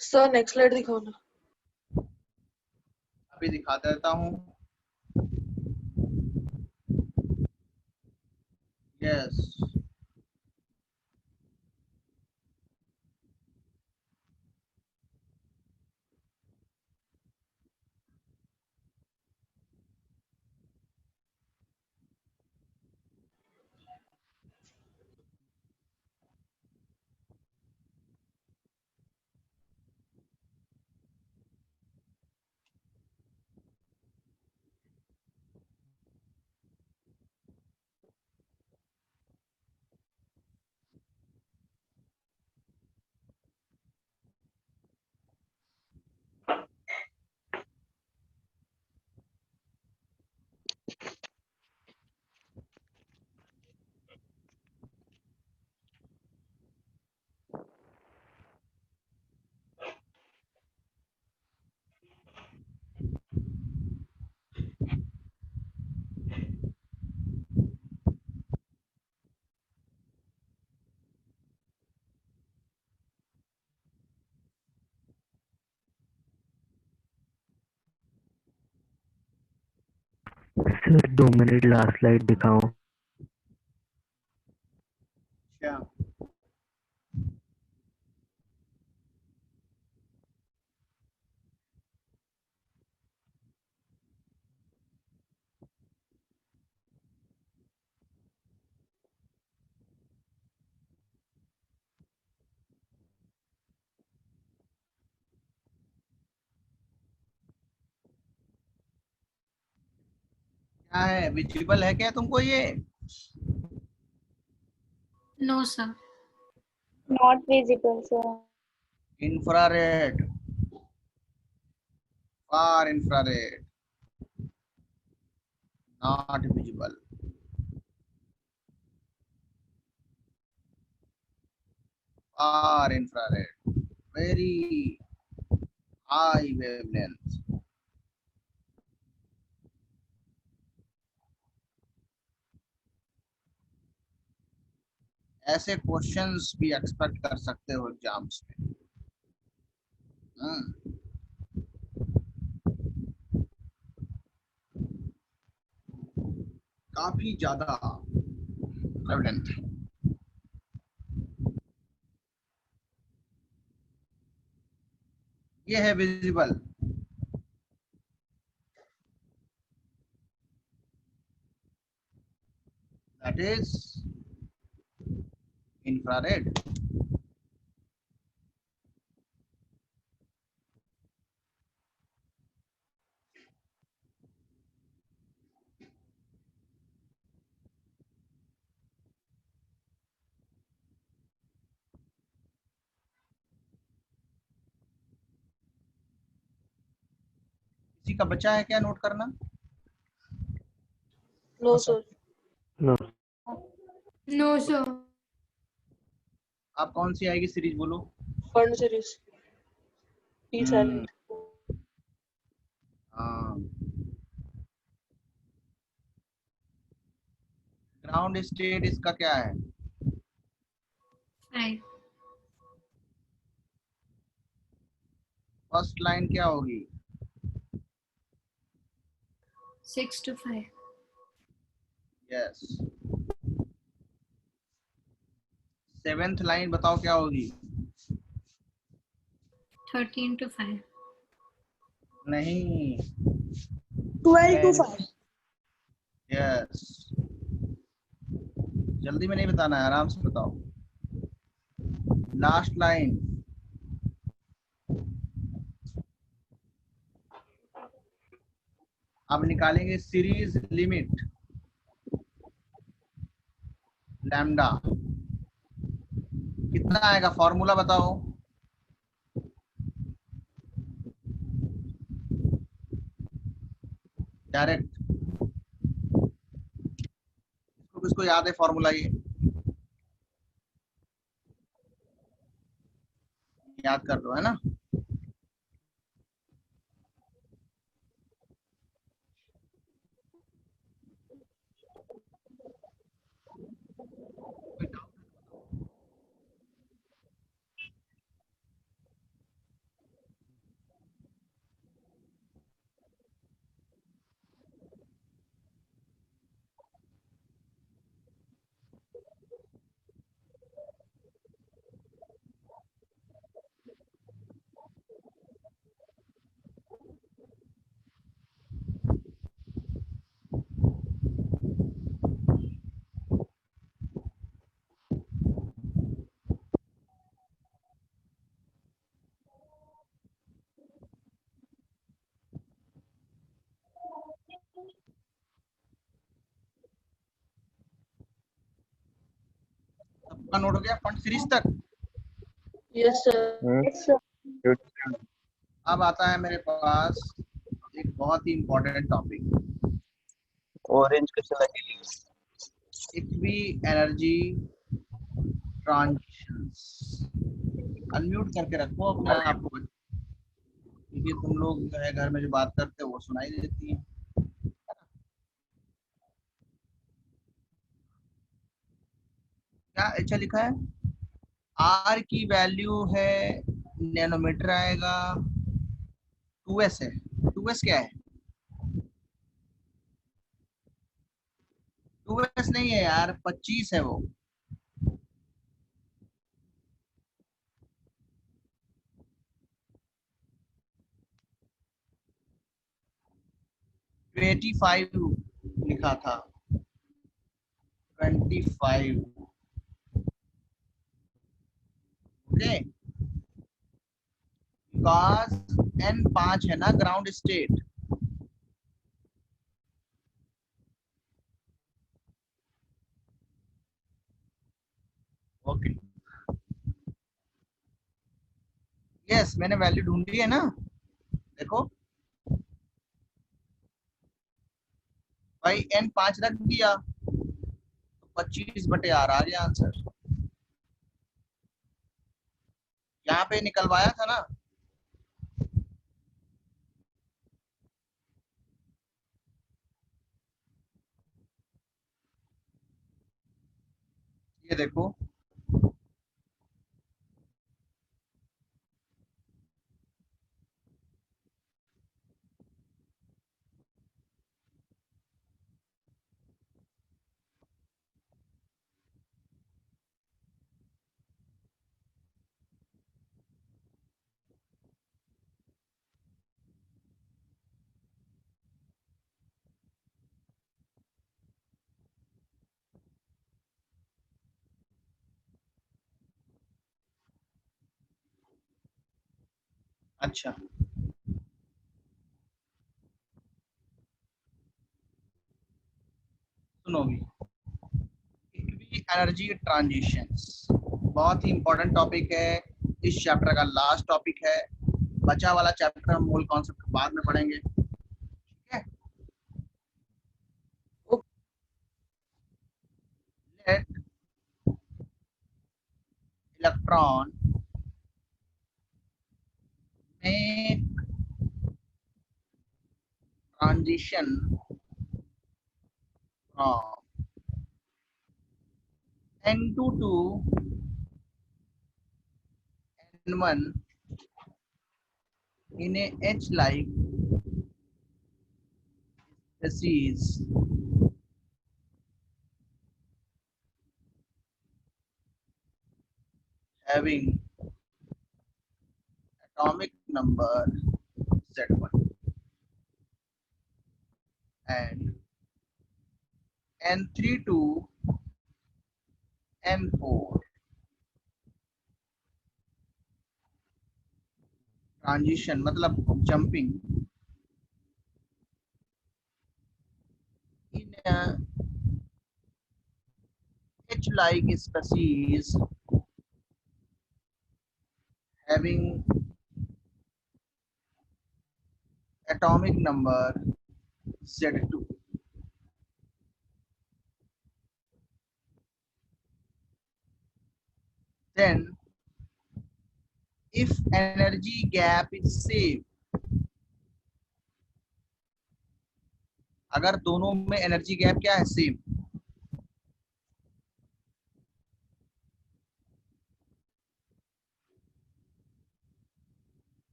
सर नेक्स्ट स्लाइड दिखाओ ना। अभी दिखा देता हूँ। Yes, sir 2 minute last slide दिखाओ। क्या क्या है, विजिबल है क्या तुमको ये? No, sir. Not visible, sir. Infrared, far infrared, not visible. Far infrared, very high wavelength. ऐसे क्वेश्चंस भी एक्सपेक्ट कर सकते हो एग्जाम्स में। काफी ज्यादा प्रेवलेंट है। ये है विजिबल। That is infrared. किसी का बचा है क्या नोट करना? No sir. No. No, sir. आप कौन सी आएगी सीरीज बोलो? Fund series P silent. Ground state इसका क्या है? 5. फर्स्ट लाइन क्या होगी? 6 to 5. यस। सेवेंथ लाइन बताओ क्या होगी? 13 to 5. नहीं। 12 to 5. यस। जल्दी में नहीं बताना है, आराम से बताओ। Last line. अब निकालेंगे सीरीज लिमिट लैम्डा। कितना आएगा, फॉर्मूला बताओ। डायरेक्ट किसको याद है फॉर्मूला? ये याद कर लो, है ना? सबका नोट हो गया फंड सीरीज तक? Yes sir. Yes, sir. अब आता है मेरे पास एक बहुत ही इंपॉर्टेंट टॉपिक, ऑरेंज कैसे लगेगी? Equi energy transitions. अनम्यूट करके रखो अपने आप को, क्योंकि तुम लोग जो है घर में जो बात करते हो वो सुनाई देती है। क्या अच्छा लिखा है? आर की वैल्यू है नैनोमीटर आएगा, 2s है। 2s क्या है? 2s नहीं है यार, 25 है वो। तो 85 लिखा था, 25। ओके, बिकॉज n 5 है ना ग्राउंड स्टेट। ओके, यस मैंने वैल्यू ढूंढी है ना, देखो भाई n 5 रख दिया तो 25/8 आ गया आंसर। यहाँ पे निकलवाया था ना। ये देखो, अच्छा सुनो भी, एनर्जी ट्रांजिशंस बहुत ही इंपॉर्टेंट टॉपिक है, इस चैप्टर का लास्ट टॉपिक है। बचा वाला चैप्टर हम मूल कॉन्सेप्ट बाद में पढ़ेंगे, ठीक है। Let electron make transition from N2 to N1 in a H-like species having atomic number Z1 and N3 to N4 transition मतलब jumping in a H-like species having atomic number Z2. Then if energy gap is same, अगर दोनों में energy gap क्या है, same,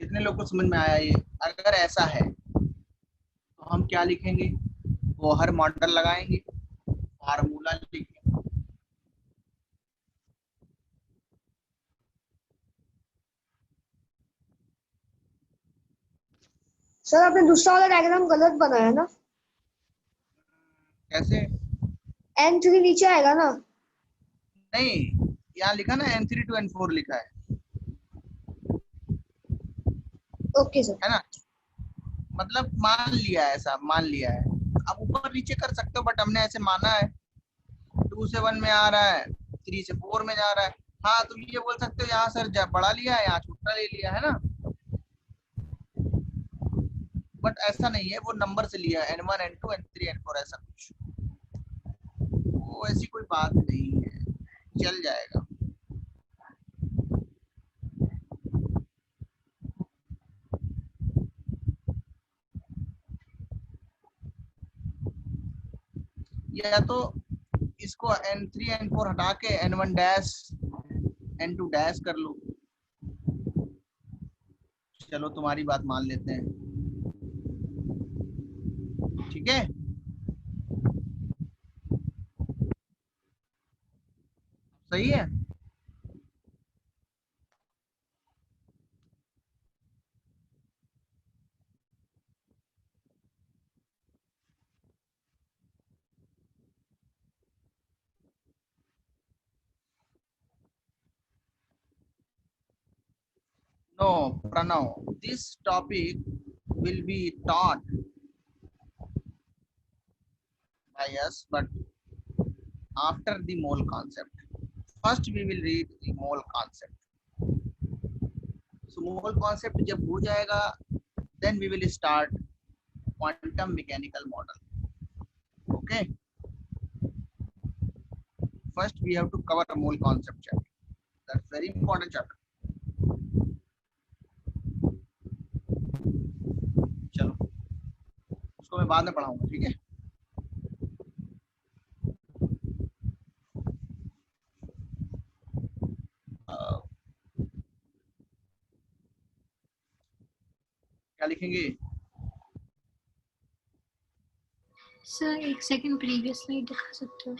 कितने लोग को समझ में आया ये? अगर ऐसा है तो हम क्या लिखेंगे, वो हर मॉडल लगाएंगे, फार्मूला लिखेंगे। सर आपने दूसरा वाला डायग्राम गलत बनाया ना, कैसे? N3 नीचे आएगा ना। नहीं, यहाँ लिखा ना N3 to N4 लिखा है ओके सर। है ना, मतलब मान लिया है, ऐसा मान लिया है। आप ऊपर नीचे कर सकते हो बट हमने ऐसे माना है, 2 से 1 में आ रहा है, 3 से 4 में जा रहा है। हाँ तुम ये बोल सकते हो यहाँ सर बड़ा लिया है, यहाँ छोटा ले लिया है ना, बट ऐसा नहीं है, वो नंबर से लिया है, N1 N2 N3 N4 ऐसा कुछ, वो ऐसी कोई बात नहीं है, चल जाएगा। या तो इसको n3 n4 हटा के n1 डैश n2 डैश कर लो। चलो तुम्हारी बात मान लेते हैं, ठीक है। सही है। No, Pranav, this topic will be taught by us, but after the mole concept. First we will read the mole concept. So mole concept जब हो जाएगा, then we will start quantum mechanical model. Okay. First we have to cover a mole concept chapter. That's very important chapter. चलो, उसको मैं बाद में पढ़ाऊंगा, ठीक है। क्या लिखेंगे? सर एक सेकंड प्रीवियस स्लाइड दिखा सकते हो?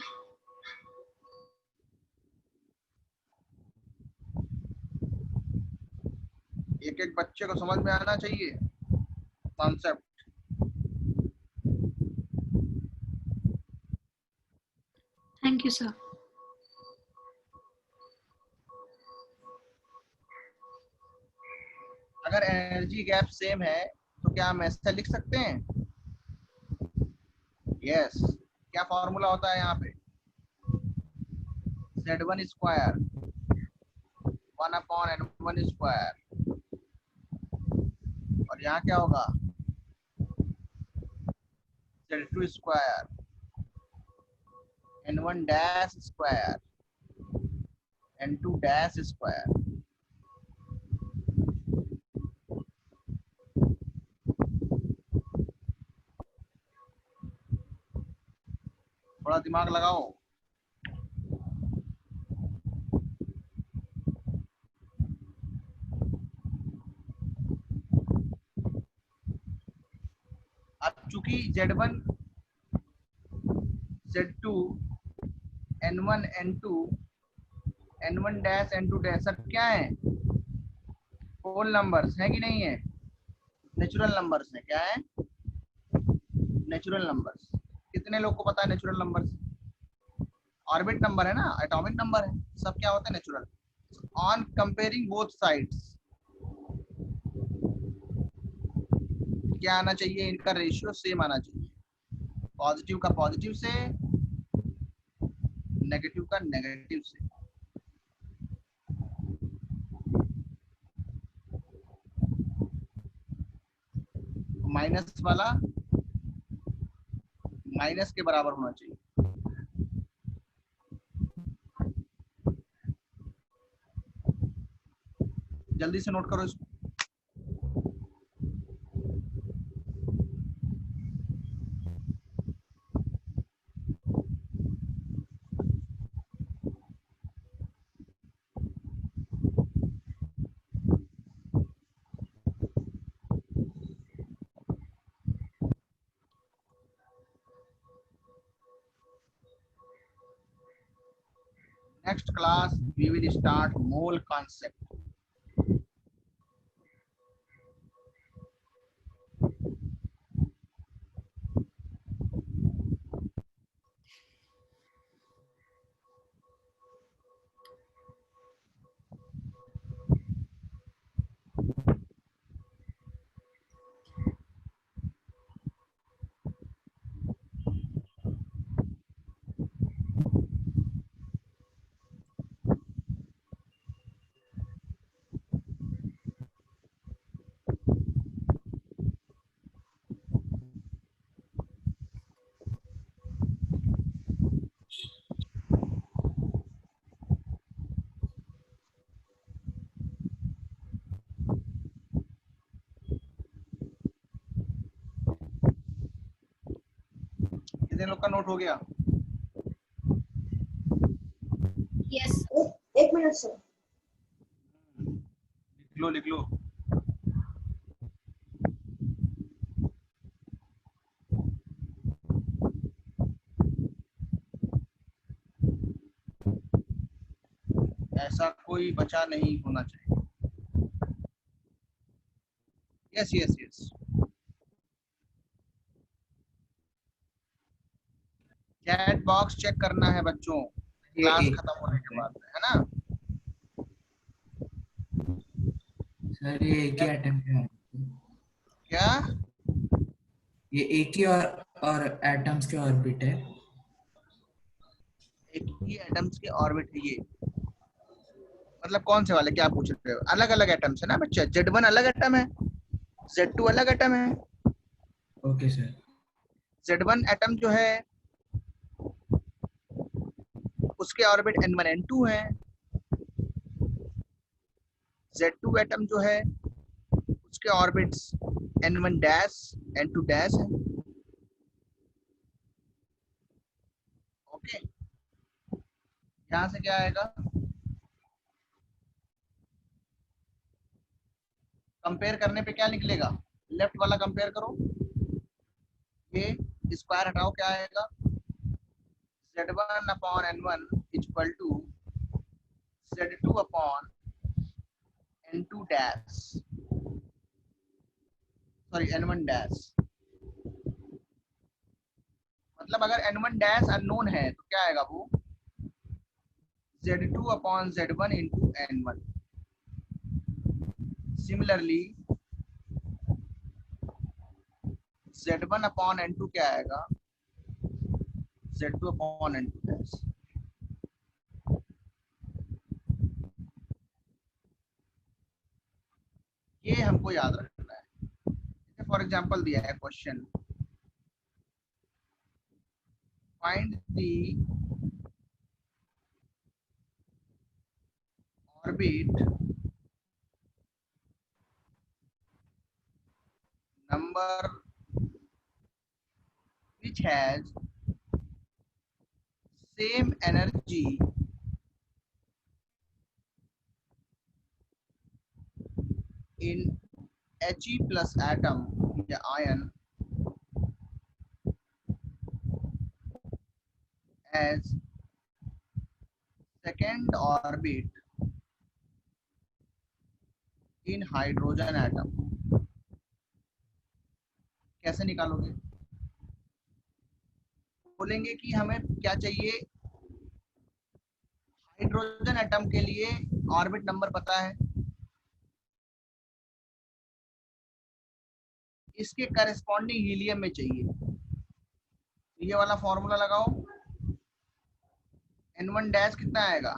एक एक बच्चे को समझ में आना चाहिए कॉन्सेप्ट। Thank you sir. अगर एनर्जी गैप सेम है तो क्या हम ऐसा लिख सकते हैं? यस। क्या फॉर्मूला होता है यहाँ पे? Z1 स्क्वायर 1/n1 स्क्वायर, और यहाँ क्या होगा? Z2 square n1 dash square n2 dash square. थोड़ा दिमाग लगाओ। अब चूंकि Z1 Z2 n1 n2 n1 dash n2 dash सब क्या है? होल नंबर्स है कि नहीं है? नेचुरल नंबर्स है। क्या है? Natural numbers. कितने लोग को पता है नेचुरल नंबर्स? ऑर्बिट नंबर है ना, एटॉमिक नंबर है, सब क्या होते हैं? Natural. On comparing both sides क्या आना चाहिए? इनका रेशियो सेम आना चाहिए। पॉजिटिव का पॉजिटिव से, नेगेटिव का नेगेटिव से। माइनस वाला माइनस के बराबर होना चाहिए। जल्दी से नोट करो इसको। Next class we will start mole concept. कितने लोग का नोट हो गया? Yes. एक मिनट सर. लिख लो. ऐसा कोई बचा नहीं होना चाहिए. यस. चैट बॉक्स चेक करना है बच्चों, क्लास एक खत्म होने के बाद, है ना? सर ये एक ही एटम पे है. क्या? ये एक ही और एटम्स के ऑर्बिट है. एक ही एटम्स के ऑर्बिट है ये. मतलब कौन से वाले, क्या पूछ रहे हो? अलग अलग एटम्स है ना बच्चा. Z1 अलग एटम है, Z2 अलग एटम है. Okay sir. Z1 एटम जो है उसके ऑर्बिट N1 N2 है. Z2 एटम जो है उसके orbits N1 dash N2 dash है. ओके, यहाँ से क्या आएगा? कंपेयर करने पे क्या निकलेगा? लेफ्ट वाला कंपेयर करो, ये स्क्वायर हटाओ, क्या आएगा? Z1 upon N1 equal to Z2 upon N2 dash, sorry N1 dash. मतलब अगर N1 डैश अननोन है तो क्या आएगा वो? Z2 upon Z1 into N1. Similarly Z1 upon N2 क्या आएगा? Z2 upon N2 dash. ये हमको याद रखना है. फॉर एग्जांपल दिया है question, find the orbit number which has same energy in He plus atom या ion as second orbit in hydrogen atom. कैसे निकालोगे? बोलेंगे कि हमें क्या चाहिए, हाइड्रोजन एटम के लिए ऑर्बिट नंबर पता है, इसके करस्पॉन्डिंग हीलियम में चाहिए. ये वाला फॉर्मूला लगाओ. N1 डैश कितना आएगा?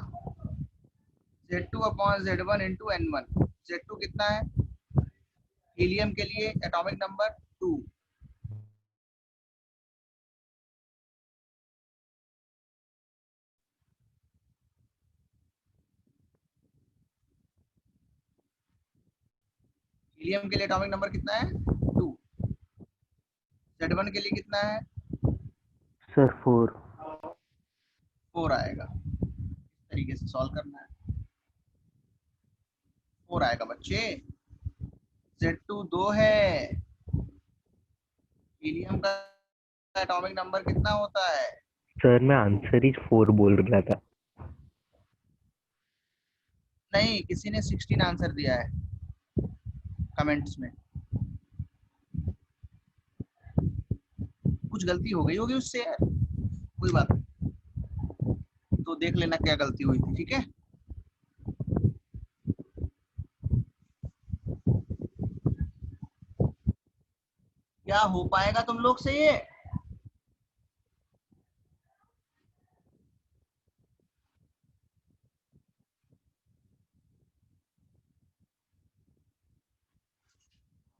Z2 upon Z1 into N1. Z2 कितना है हीलियम के लिए? Atomic number 2. हीलियम के लिए एटॉमिक नंबर कितना है? 2. Z1 के लिए कितना है सर 4. 4 आएगा. इस तरीके से सॉल्व करना है. 4 आएगा बच्चे. Z2 2 है. हीलियम का एटॉमिक नंबर कितना होता है? सर मैं आंसर ही 4 बोल रहा था. नहीं, किसी ने 16 आंसर दिया है कमेंट्स में. कुछ गलती हो गई होगी उससे यार, कोई बात नहीं, तो देख लेना क्या गलती हुई थी. ठीक है, क्या हो पाएगा तुम लोग से ये?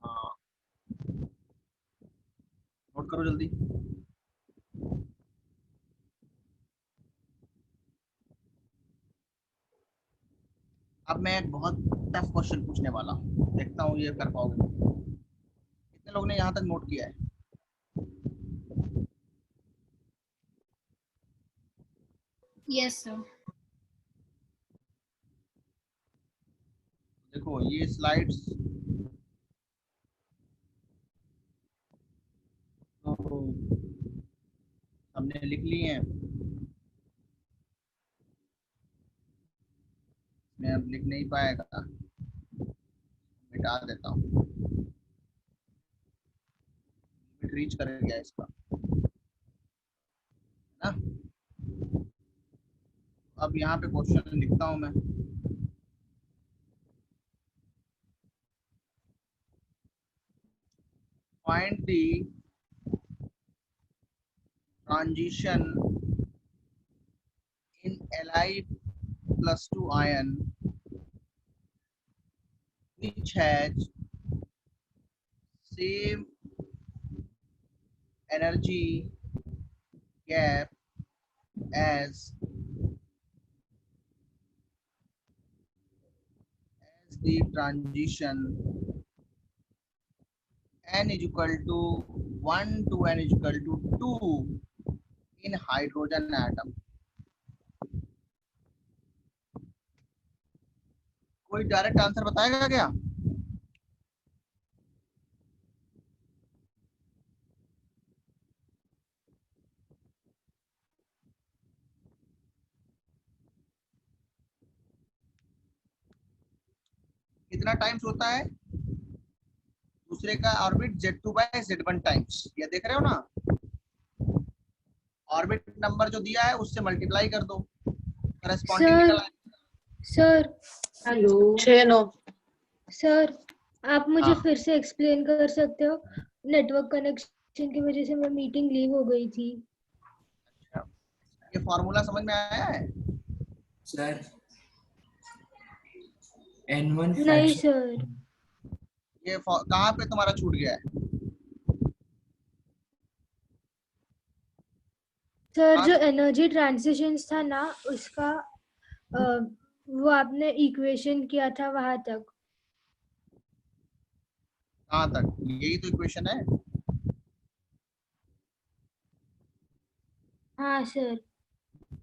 हाँ, नोट करो जल्दी. अब मैं एक बहुत टफ क्वेश्चन पूछने वाला हूँ, देखता हूँ ये कर पाओगे. कितने लोग ने यहाँ तक नोट किया है? Yes, sir. देखो ये स्लाइड्स तो हमने लिख ली हैं, मैं अब लिख नहीं पाएगा, मिटा देता हूँ, रीच कर गया इसका ना। अब यहाँ पे क्वेश्चन लिखता हूँ मैं, find the transition in Li+2 ion which has same energy gap as the transition n is equal to 1 to n is equal to 2 in hydrogen atom. कोई डायरेक्ट आंसर बताएगा क्या? कितना टाइम्स होता है दूसरे का ऑर्बिट? Z2/Z1 times. ये देख रहे हो ना, ऑर्बिट नंबर जो दिया है उससे मल्टीप्लाई कर दो, करस्पॉन्डिंग निकल आएगा। सर हेलो 6 9 सर आप मुझे हाँ। फिर से एक्सप्लेन कर सकते हो? नेटवर्क कनेक्शन की वजह से मैं मीटिंग लीव हो गई थी। ये फॉर्मूला समझ में आया है? सर n1 नहीं फ्रैक्शन सर, ये कहाँ पे तुम्हारा छूट गया है? सर हाँ। जो एनर्जी ट्रांजिशंस था ना उसका वो आपने इक्वेशन किया था वहां तक। कहाँ तक? यही तो इक्वेशन है। हाँ सर।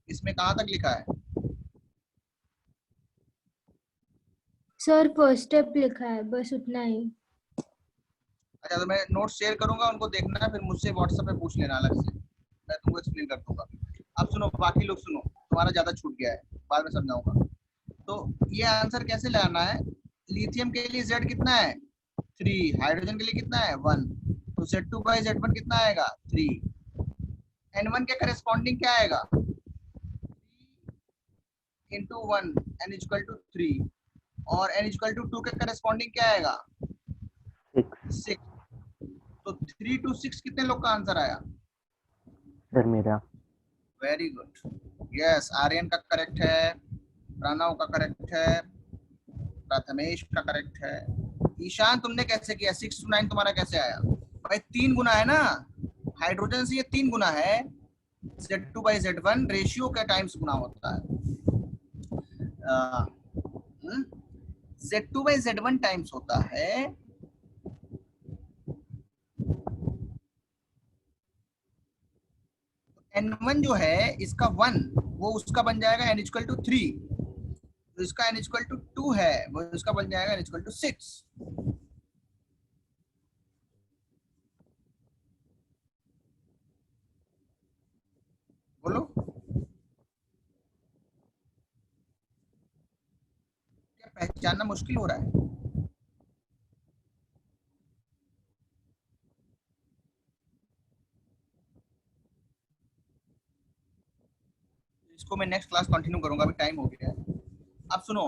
इसमें कहाँ तक लिखा है? सर फर्स्ट स्टेप लिखा है, बस उतना ही। अच्छा तो मैं नोट शेयर करूंगा, उनको देखना है, फिर मुझसे व्हाट्सएप पे पूछ लेना अलग से, मैं तुमको एक्सप्लेन कर दूंगा। अब सुनो, बाकी लोग सुनो, तुम्हारा ज्यादा छूट गया है, बाद में समझाऊंगा। तो ये आंसर कैसे लाना है? लिथियम के लिए Z कितना है? 3। हाइड्रोजन के लिए कितना है? 1। तो Z2/Z1 कितना आएगा? 3। N1 के करस्पॉन्डिंग क्या आएगा? 3 × 1 n = 3 और n = 2 के करस्पॉन्डिंग क्या आएगा? 6। तो 3 to 6 कितने लोग का आंसर आया? सर मेरा। Very good, yes. आर्यन का करेक्ट है, प्रणव का करेक्ट है, प्रथमेश का करेक्ट है। ईशान तुमने कैसे किया? 6 to 9 तुम्हारा कैसे आया? भाई 3 गुना है ना, हाइड्रोजन से ये 3 गुना है, Z2/Z1 रेशियो के टाइम्स गुना होता है। Z2/Z1 टाइम्स होता है N1 जो है इसका 1, वो उसका बन जाएगा n = 3, तो इसका n = 2 है, वो इसका बन जाएगा n = 6। बोलो क्या पहचानना मुश्किल हो रहा है? इसको मैं नेक्स्ट क्लास कंटिन्यू करूंगा, अभी टाइम हो गया है। अब सुनो,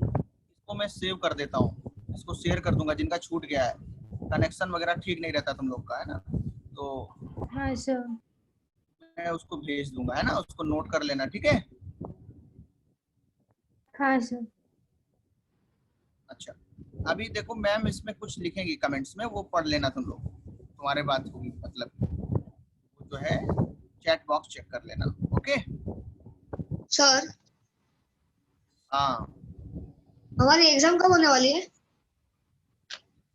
इसको मैं सेव कर देता हूँ, इसको शेयर कर दूंगा जिनका छूट गया है। कनेक्शन वगैरह ठीक नहीं रहता तुम लोग का, है ना, तो हाँ सर। मैं उसको भेज दूंगा, है ना, उसको नोट कर लेना, ठीक है? हाँ सर। अच्छा अभी देखो मैम इसमें कुछ लिखेंगी कमेंट्स में, वो पढ़ लेना तुम लोग, तुम्हारे बात होगी, मतलब वो जो है चैट बॉक्स चेक कर लेना, ओके? सर हाँ हमारी एग्जाम कब होने वाली है?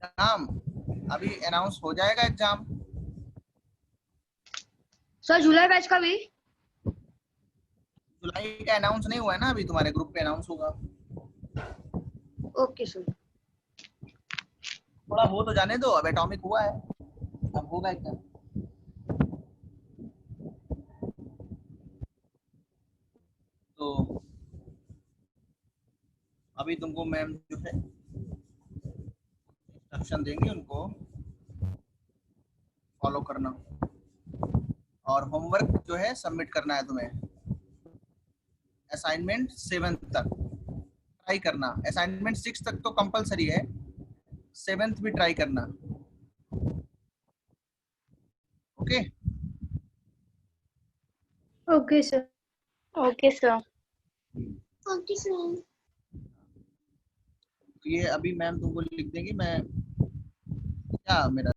एग्जाम अभी अनाउंस हो जाएगा एग्जाम। सर जुलाई बैच का भी? जुलाई का अनाउंस नहीं हुआ है ना अभी, तुम्हारे ग्रुप पे अनाउंस होगा। Okay sir. थोड़ा हो तो जाने दो, अब एटॉमिक हुआ है, अब होगा क्या। तो अभी तुमको मैम जो है इंस्ट्रक्शन देंगे, उनको फॉलो करना और होमवर्क जो है सबमिट करना है तुम्हें। असाइनमेंट 7 तक ट्राई करना, असाइनमेंट 6 तक तो कंपलसरी है, 7th भी ट्राई करना। Okay okay sir. Okay sir. Okay sir. तो ये अभी मैम तुमको लिख देंगी, मैं क्या मेरा